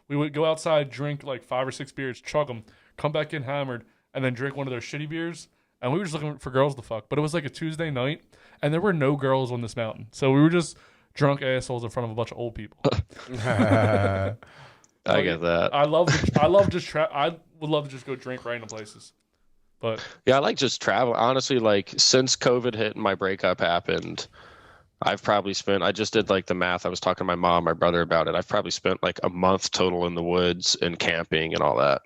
We would go outside, drink like 5 or 6 beers, chug them, come back in hammered, and then drink one of their shitty beers. And we were just looking for girls to fuck. But it was like a Tuesday night, and there were no girls on this mountain. So we were just drunk assholes in front of a bunch of old people.
I get that.
I love just would love to just go drink random places. But
yeah, I like just travel. Honestly, like since COVID hit and my breakup happened, I've probably spent, I just did like the math. I was talking to my mom, my brother about it. I've probably spent like a month total in the woods and camping and all that.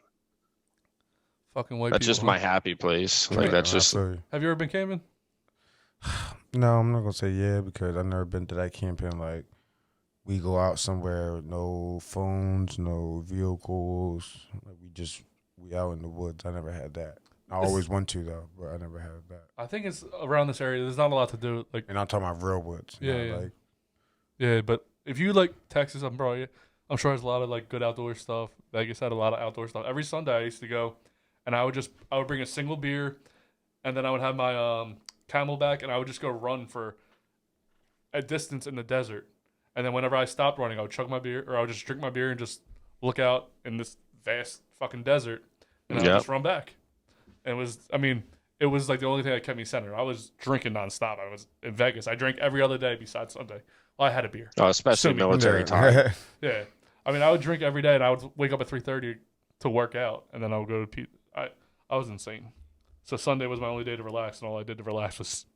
Fucking white
That's
people,
just my happy place. Like
Yeah,
that's just.
absolutely.
Have you ever been camping?
No, I'm not gonna say yeah because I've never been to that camping. Like we go out somewhere with no phones, no vehicles. Like we out in the woods. I never had that. I always want to though, but I never had that.
I think it's around this area. There's not a lot to do. Like,
and I'm talking about real woods.
Yeah,
not like
yeah. But if you like Texas, I'm sure there's a lot of like good outdoor stuff. Vegas had a lot of outdoor stuff. Every Sunday I used to go, and I would bring a single beer, and then I would have my Camelback, and I would just go run for a distance in the desert. And then whenever I stopped running, I would chug my beer, or I would just drink my beer and just look out in this vast fucking desert, and I would just run back. And it was like the only thing that kept me centered. I was drinking nonstop. I was in Vegas. I drank every other day besides Sunday. Well, I had a beer.
Oh, especially military time.
Yeah. I would drink every day, and I would wake up at 3:30 to work out, and then I would go to pee. I was insane. So Sunday was my only day to relax, and all I did to relax was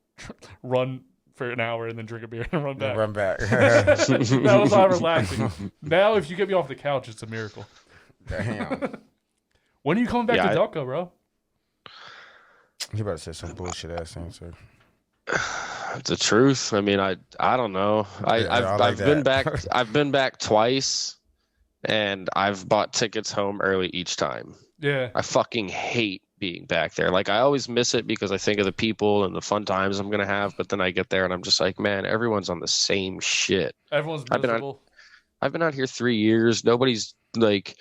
run for an hour and then drink a beer and run back. That was how relaxing. Now, if you get me off the couch, it's a miracle.
Damn.
When are you coming back to Delco, bro?
You about to say some bullshit ass answer.
The truth. I mean, I don't know. I've been back. I've been back twice, and I've bought tickets home early each time.
Yeah.
I fucking hate being back there. Like I always miss it because I think of the people and the fun times I'm gonna have. But then I get there and I'm just like, man, everyone's on the same shit.
Everyone's miserable.
I've been out here 3 years. Nobody's like.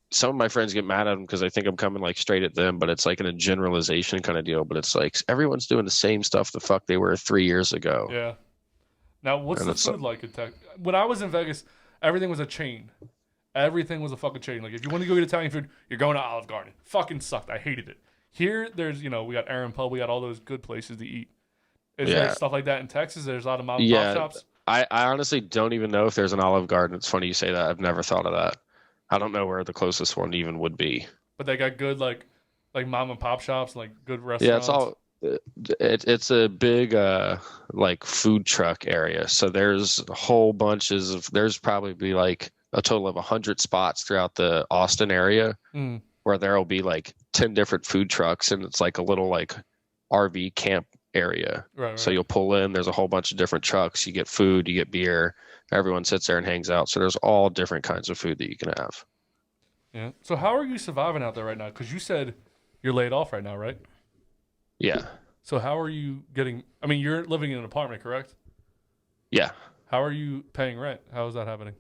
Some of my friends get mad at them because I think I'm coming like straight at them, but it's like in a generalization kind of deal. But it's like everyone's doing the same stuff the fuck they were 3 years ago.
Yeah. Now, what's the food like in Texas? When I was in Vegas, everything was a chain. Everything was a fucking chain. Like if you want to go eat Italian food, you're going to Olive Garden. Fucking sucked. I hated it. Here, there's we got Aaron Pub, we got all those good places to eat. Is there stuff like that in Texas? There's a lot of mom and pop shops.
I honestly don't even know if there's an Olive Garden. It's funny you say that. I've never thought of that. I don't know where the closest one even would be.
But they got good like mom and pop shops, like good restaurants.
Yeah, it's all. It's a big like food truck area. So there's whole bunches of. There's probably like a total of 100 spots throughout the Austin area where there will be like 10 different food trucks, and it's like a little like RV camp area.
Right.
So you'll pull in. There's a whole bunch of different trucks. You get food. You get beer. Everyone sits there and hangs out. So there's all different kinds of food that you can have.
Yeah. So how are you surviving out there right now? Because you said you're laid off right now, right?
Yeah.
So how are you getting? I mean, you're living in an apartment, correct?
Yeah.
How are you paying rent? How is that happening?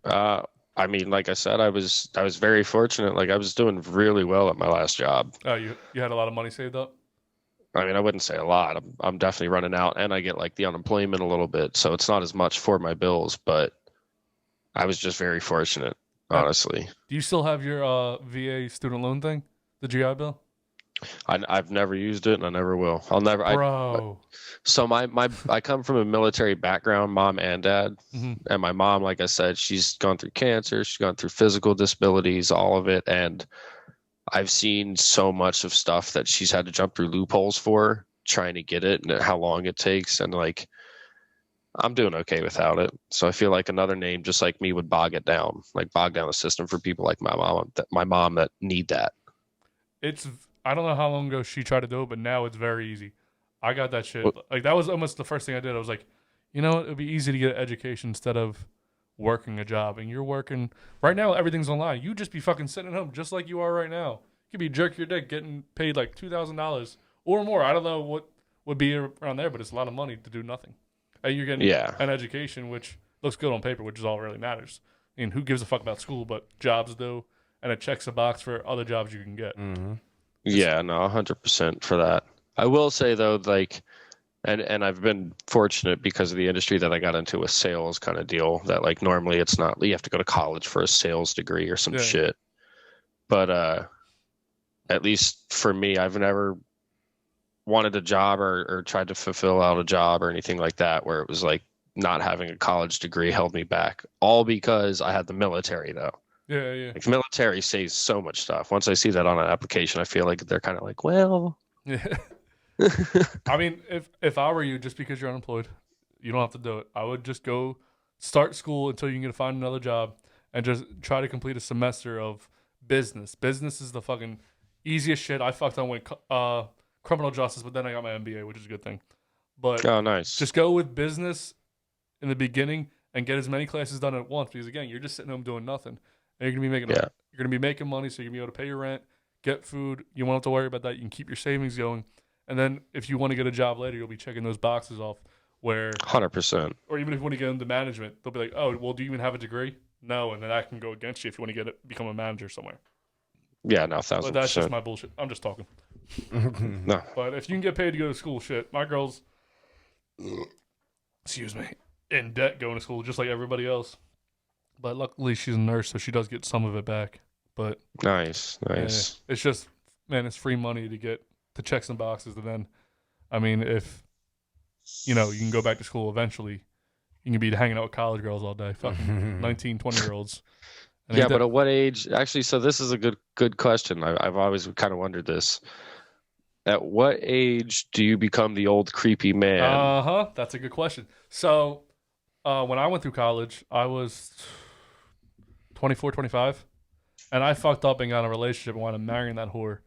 I mean, like I said, I was very fortunate. Like I was doing really well at my last job.
Oh, you had a lot of money saved up?
I mean, I wouldn't say a lot. I'm definitely running out, and I get like the unemployment a little bit, so it's not as much for my bills. But I was just very fortunate, honestly.
Do you still have your VA student loan thing, the GI Bill?
I've never used it, and I never will. I'll never.
Bro.
So I come from a military background, mom and dad, and my mom, like I said, she's gone through cancer, she's gone through physical disabilities, all of it, and I've seen so much of stuff that she's had to jump through loopholes for trying to get it and how long it takes. And like, I'm doing okay without it. So I feel like another name just like me would bog it down, like bog down the system for people like my mom that need that.
I don't know how long ago she tried to do it, but now it's very easy. I got that shit. Like that was almost the first thing I did. I was like, you know what? It'd be easy to get an education instead of working a job. And you're working right now, everything's online. You just be fucking sitting at home just like you are right now. You could be jerking your dick getting paid like $2,000 or more. I don't know what would be around there, but it's a lot of money to do nothing. And you're getting an education, which looks good on paper, which is all that really matters. I mean, who gives a fuck about school, but jobs do, and it checks a box for other jobs you can get.
Yeah, no, 100% for that. I will say though, like, and I've been fortunate because of the industry that I got into, a sales kind of deal that like normally it's not, you have to go to college for a sales degree or some shit. But at least for me, I've never wanted a job or tried to fulfill out a job or anything like that where it was like not having a college degree held me back. All because I had the military though.
Yeah.
Like military saves so much stuff. Once I see that on an application, I feel like they're kind of like, well,
Yeah. I mean, if I were you, just because you're unemployed, you don't have to do it. I would just go start school until you can find another job and just try to complete a semester of business. Business is the fucking easiest shit. I fucked on with criminal justice, but then I got my MBA, which is a good thing. But
oh, nice.
Just go with business in the beginning and get as many classes done at once, because again, you're just sitting home doing nothing, and you're gonna be making money, so you're gonna be able to pay your rent, get food. You won't have to worry about that. You can keep your savings going, and then if you want to get a job later, you'll be checking those boxes off. Where
100%.
Or even if you want to get into management, they'll be like, "Oh, well, do you even have a degree?" No, and then that can go against you if you want to become a manager somewhere.
Yeah, no, 1,000%.
But that's just my bullshit. I'm just talking.
No.
But if you can get paid to go to school, shit, my girl's, excuse me, in debt going to school just like everybody else. But luckily she's a nurse, so she does get some of it back. But
nice.
It's just, man, it's free money to check some boxes, and then, I mean, if you can go back to school eventually, you can be hanging out with college girls all day, fucking 19, 20-year-olds.
Yeah, but at what age? Actually, so this is a good question. I've always kind of wondered this. At what age do you become the old creepy man?
That's a good question. So, when I went through college, I was 24, 25, and I fucked up and got in a relationship and wound up marrying that whore,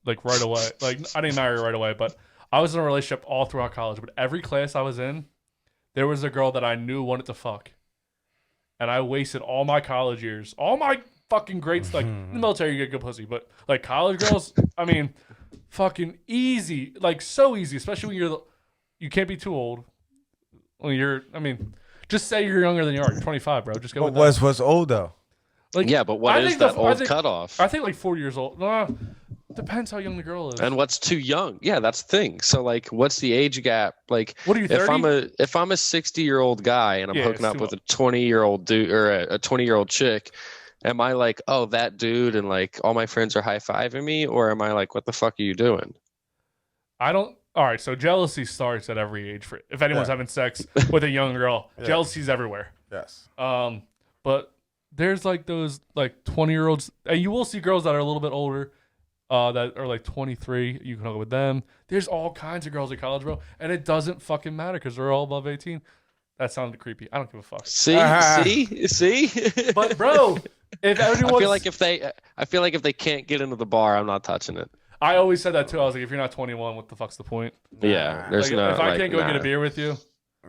like right away. Like, I didn't marry her right away, but I was in a relationship all throughout college. But every class I was in, there was a girl that I knew wanted to fuck. And I wasted all my college years, all my fucking greats. Like, in the military, you get good pussy. But, like, college girls, I mean, fucking easy. Like, so easy, especially when you can't be too old. When just say you're younger than you are. You're 25, bro. Just go with that.
What's old, though?
Like,
yeah, but what is that old cutoff?
I think, like, 4 years old. Depends how young the girl is.
And what's too young? Yeah, that's the thing. So, like, what's the age gap? Like,
what are you, 30?
If I'm a 60-year-old guy and I'm hooking up with a 20-year-old dude or a 20-year-old chick, am I like, oh, that dude, and like all my friends are high-fiving me, or am I like, what the fuck are you doing?
All right, so jealousy starts at every age. If anyone's having sex with a young girl, jealousy's everywhere.
Yes.
But there's like those like 20-year-olds, and you will see girls that are a little bit older. That are like 23, you can hook up with them. There's all kinds of girls at college, bro, and it doesn't fucking matter because they're all above 18. That sounded creepy. I don't give a fuck.
See.
But bro, if everyone,
I feel like if they can't get into the bar, I'm not touching it.
I always said that too. I was like, if you're not 21, what the fuck's the point?
Yeah, there's
like, if I can't go get a beer with you,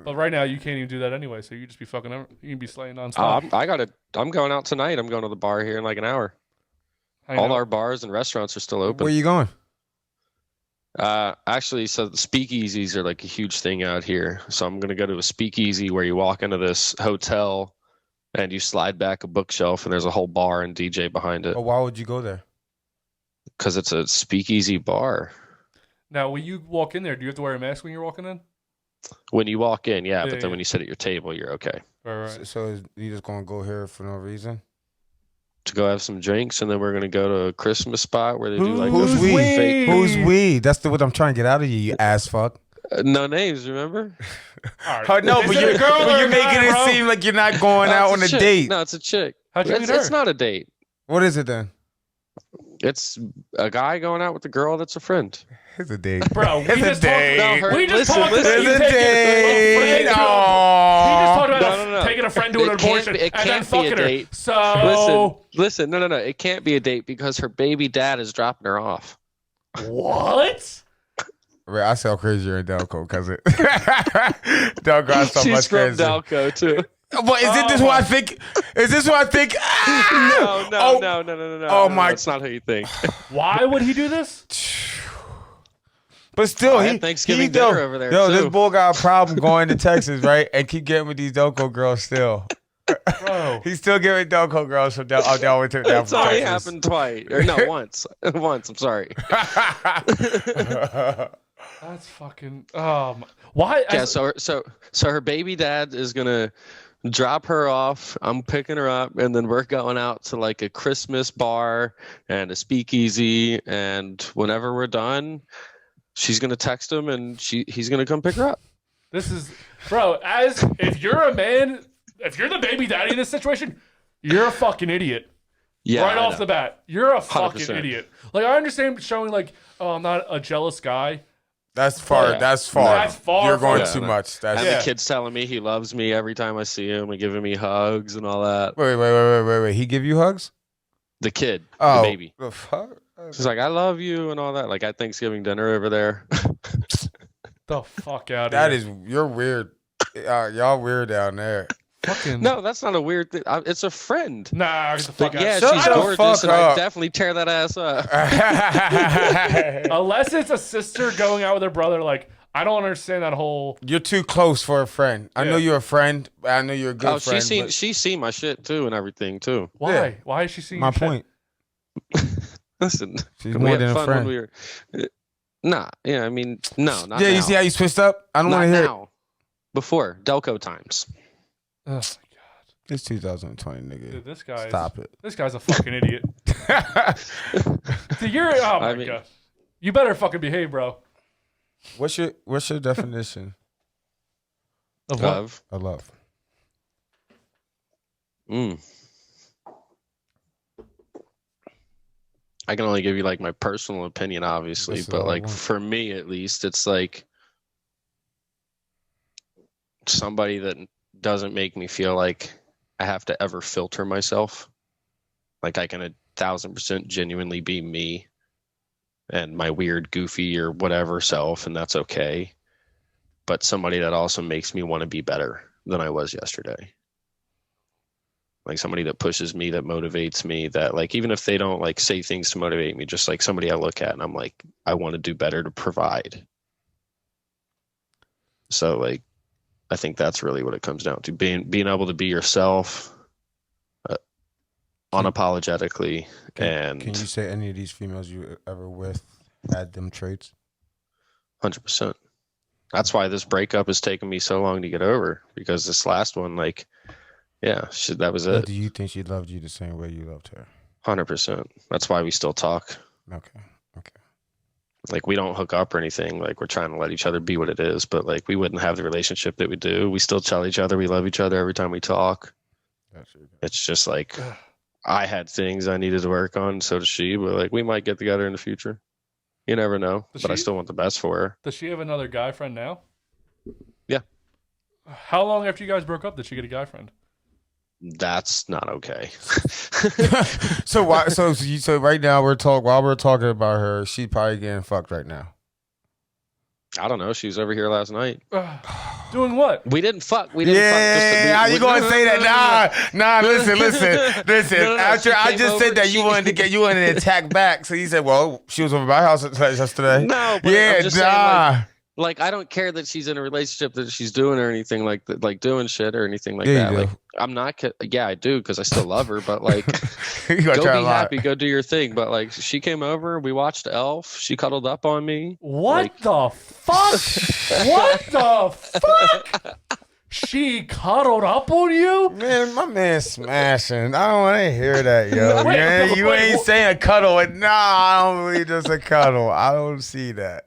but right now you can't even do that anyway. So you just be fucking. You can be slaying nonstop.
I'm going out tonight. I'm going to the bar here in like an hour. All our bars and restaurants are still open.
Where are you going?
Actually, so the speakeasies are like a huge thing out here. So I'm going to go to a speakeasy where you walk into this hotel and you slide back a bookshelf and there's a whole bar and DJ behind it.
Oh, why would you go there?
Because it's a speakeasy bar.
Now, when you walk in there, do you have to wear a mask when you're walking in?
When you walk in, yeah. But then when you sit at your table, you're okay.
All right.
So you just going to go here for no reason?
To go have some drinks, and then we're going to go to a Christmas spot where they do like
who's we? Who's we? That's what I'm trying to get out of you ass fuck.
No names, remember?
Right. No, but you're making it seem like you're not going out on a date.
No, it's a chick.
How'd you meet her?
It's not a date.
What is it then?
It's a guy going out with a girl that's a friend.
It's a date.
Bro, we just talked about
He just
talked about taking a friend to an abortion and then fucking her. So
listen, no. It can't be a date because her baby dad is dropping her off.
What?
I sell crazier in Delco because Delco has so much crazy.
She's from Delco too.
But is this what I think? Is this what I think?
No.
Oh my!
That's not how you think.
Why would he do this?
But still,
he Thanksgiving dinner over there.
Yo,
too.
this boy got a problem going to Texas, right? And keep getting with these Delco girls still.
Bro,
he's still getting Delco girls from Delco.
It's already happened twice, or no, once. Once. I'm sorry.
That's fucking. Why?
Yeah. So her baby dad is gonna drop her off. I'm picking her up, and then we're going out to like a Christmas bar and a speakeasy. And whenever we're done, she's gonna text him, and he's gonna come pick her up.
This is, bro. If you're a man, if you're the baby daddy in this situation, you're a fucking idiot.
Yeah,
right
I
off
know.
the bat. You're a fucking
100%.
idiot. Like, I understand showing, like, oh, I'm not a jealous guy.
That's far.
Yeah.
That's far.
That's far
You're going
from
too
it.
much. That's
And the kid's telling me he loves me every time I see him and giving me hugs and all that.
Wait. He give you hugs?
The kid,
Oh,
the baby.
the fuck?
She's like, I love you and all that. Like at Thanksgiving dinner over there.
The fuck out of
That
here.
is, you're weird. Y'all weird down there.
Fucking.
No, that's not a weird thing. It's a friend.
Nah, get the fuck
But
out.
yeah,
Shut
she's
the
gorgeous,
fuck
and I
up.
definitely tear that ass up.
Unless it's a sister going out with her brother, like, I don't understand that whole.
You're too close for a friend. I know you're a friend. I know you're a good friend.
She's seen my shit too and everything too.
Why?
Yeah.
Why is she seeing
My
your shit?
point.
Listen,
She's
we
more
had
than a
fun
friend.
when we were. Nah, yeah, I mean, no, not
Yeah,
now.
you see how you switched up? I don't
Not
want to hear
now. Before Delco times.
Oh, my God.
it. It's 2020, nigga.
Dude, this guy.
Stop it.
This guy's a fucking idiot. Dude, you're. Oh, my God. You better fucking behave, bro.
What's your definition
Of what?
Of.
of love?
I can only give you like my personal opinion, obviously,
That's
but
all I
like
want.
for me at least, it's like somebody that doesn't make me feel like I have to ever filter myself. Like I can 1,000% genuinely be me and my weird, goofy or whatever self, and that's okay. But somebody that also makes me want to be better than I was yesterday. Like somebody that pushes me, that motivates me, that like, even if they don't like say things to motivate me, just like somebody I look at and I'm like, I want to do better to provide. So like, I think that's really what it comes down to, being able to be yourself unapologetically.
Can you say any of these females you ever with had them traits?
100%. That's why this breakup has taken me so long to get over, because this last one, like, yeah, that was
Or
it.
do you think she loved you the same way you loved her?
100%. That's why we still talk.
Okay.
Like, we don't hook up or anything. Like, we're trying to let each other be what it is, but like, we wouldn't have the relationship that we do. We still tell each other we love each other every time we talk. It's just like, I had things I needed to work on, so does she, but like, we might get together in the future. You never know, but I still want the best for her.
Does she have another guy friend now?
Yeah.
How long after you guys broke up did she get a guy friend?
That's not okay.
So why? So right now while we're talking about her, she's probably getting fucked right now.
I don't know. She was over here last night.
Doing what?
We didn't fuck. We didn't fuck.
How you gonna say that? Nah. Listen.
No,
After
she
I
came
just
over,
said that you wanted to attack back, so you said, "Well, she was over my house yesterday."
No, but
yeah,
I'm just saying, like, I don't care that she's in a relationship that she's doing or anything like that, like doing shit or anything like
Yeah,
that.
you do.
Like, I'm not. Yeah, I do, because I still love her. But like,
You
go
gotta try
be
a lot.
happy, go do your thing. But like, she came over, we watched Elf. She cuddled up on me.
What the fuck? What the fuck? She cuddled up on you?
Man, my man smashing. I don't want to hear that, yo.
Wait,
Yeah,
no,
you
wait,
ain't
what?
saying a cuddle. Nah, I don't believe just a cuddle. I don't see that.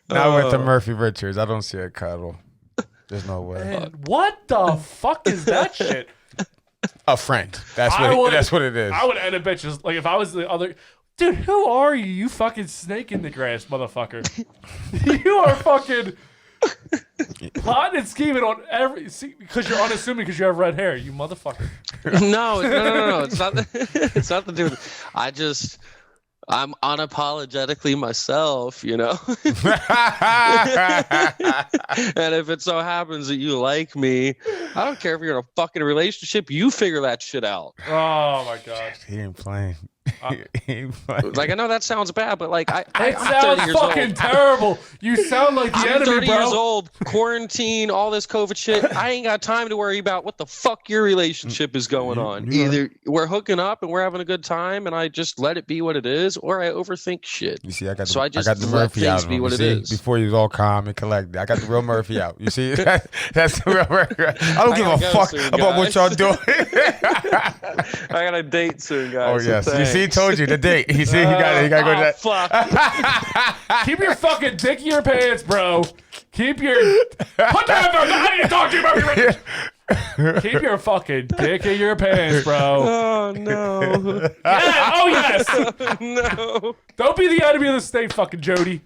Not with the Murphy Richards. I don't see a cuddle. There's no way.
Man, what the fuck is that shit?
A friend. That's what it is.
I would end a bitch just like if I was the other. Dude, who are you? You fucking snake in the grass, motherfucker. You are fucking plotting and scheming on every. Because you're unassuming because you have red hair, you motherfucker.
No. It's not. It's not to do with. I'm unapologetically myself, you know? And if it so happens that you like me, I don't care if you're in a fucking relationship, you figure that shit out.
Oh my god.
He ain't playing. He ain't playing.
Like, I know that sounds bad, but like,
It
I'm 30
sounds
years
fucking
old.
terrible. You sound like the
I'm
enemy,
30
bro.
years old, quarantine, all this COVID shit. I ain't got time to worry about what the fuck your relationship is going on. Either we're hooking up and we're having a good time and I just let it be what it is, or I overthink shit.
You see, I got
So I just
the
let
Murphy out
things
of
be
him.
what
You
it
see?
is.
Before he was all calm and collected. I got the real Murphy out. You see? That's the real Murphy. I don't give a
gotta go
fuck
soon,
about what
guys.
y'all doing.
I got a date soon,
Oh,
guys.
yes.
So
You see,
thanks.
told you the date. You see, you got to go to that.
Fuck.
Keep your fucking dick in your pants, bro. Keep your. Put that. I need to talk to you, Murphy Richards. Keep your fucking dick in your pants, bro.
Oh no.
Yeah. Oh yes.
No.
Don't be the enemy of the state, fucking Jody.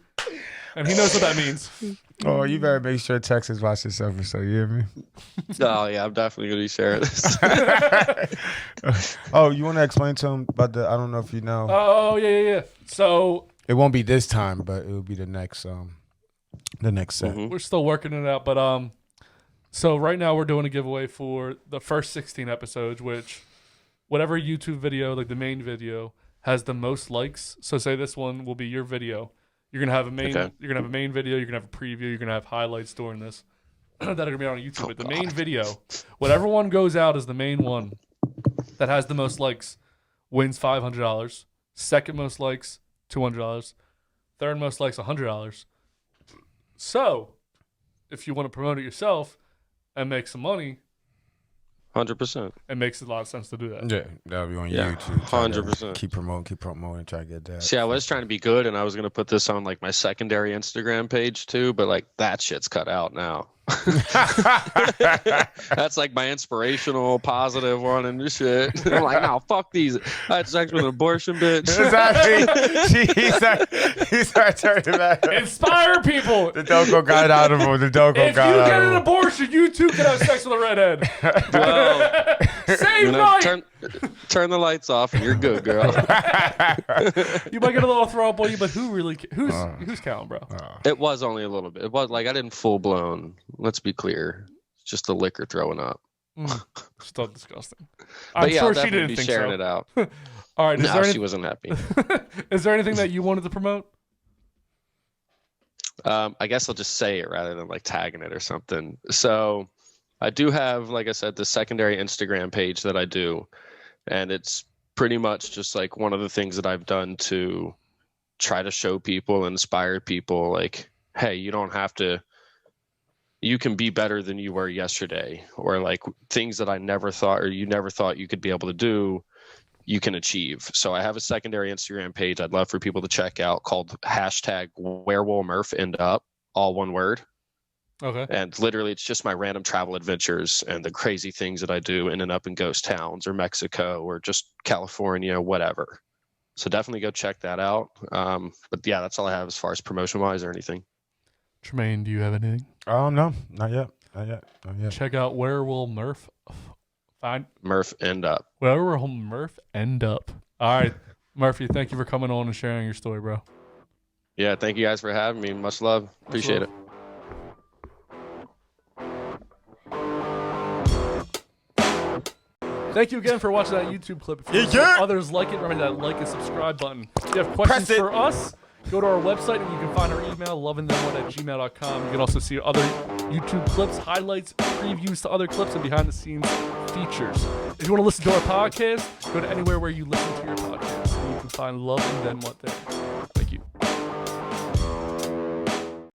And he knows what that means.
Oh, you better make sure Texas watch this episode. You hear me?
Oh yeah, I'm definitely gonna be sharing this.
Oh, you want to explain to him about the? I don't know if you know.
Oh yeah. So
it won't be this time, but it will be the next set.
We're still working it out, but so right now we're doing a giveaway for the first 16 episodes, which whatever YouTube video, like the main video, has the most likes. So say this one will be your video. You're gonna have a main.
Okay.
You're gonna have a main video. You're gonna have a preview. You're gonna have highlights during this that are gonna be on YouTube. But the main video, whatever one goes out as the main one that has the most likes, wins $500. Second most likes, $200. Third most likes, $100. So, if you want to promote it yourself and make some money,
100%.
it makes a lot of sense to do that.
Yeah, that'll be on
Yeah,
YouTube.
100%.
Keep promoting, try to get that.
See, I was trying to be good, and I was gonna put this on like my secondary Instagram page too, but like that shit's cut out now. That's like my inspirational, positive one and shit. I'm like, no, fuck these. I had sex with an abortion bitch.
Exactly. he started turning back.
Inspire people.
The Delco got out of him.
If you get an abortion, you too can have sex with a redhead.
Well,
Same night.
Turn the lights off, and you're good, girl.
You might get a little throw up on you, but who's counting, bro?
It was only a little bit. It was like I didn't full blown. Let's be clear. Just the liquor throwing up.
Still disgusting.
But
I'm
yeah,
sure
I'll
she
definitely
didn't
be
think
sharing
so.
it out.
All right.
No, she wasn't happy.
Is there anything that you wanted to promote?
I guess I'll just say it rather than like tagging it or something. So I do have, like I said, the secondary Instagram page that I do. And it's pretty much just like one of the things that I've done to try to show people, inspire people, like, hey, you don't have to, you can be better than you were yesterday, or like things that I never thought, or you never thought you could be able to do, you can achieve. So I have a secondary Instagram page I'd love for people to check out called #WhereWillMurphEndUp, all one word.
Okay.
And literally it's just my random travel adventures and the crazy things that I do in and up in ghost towns or Mexico or just California, whatever. So definitely go check that out. But yeah, that's all I have as far as promotion wise or anything.
Tremaine, do you have anything?
No, not yet.
Check out Where Will Murph find
Murph End Up.
Where will Murph end up? All right, Murphy, thank you for coming on and sharing your story, bro.
Yeah, thank you guys for having me. Much love. Appreciate it.
Thank you again for watching that YouTube clip. If others like it, remember that like and subscribe button. If you have questions for us, go to our website and you can find our email, loveandthenwhat@gmail.com. You can also see other YouTube clips, highlights, previews to other clips, and behind-the-scenes features. If you want to listen to our podcast, go to anywhere where you listen to your podcast. And you can find Love and Then What there.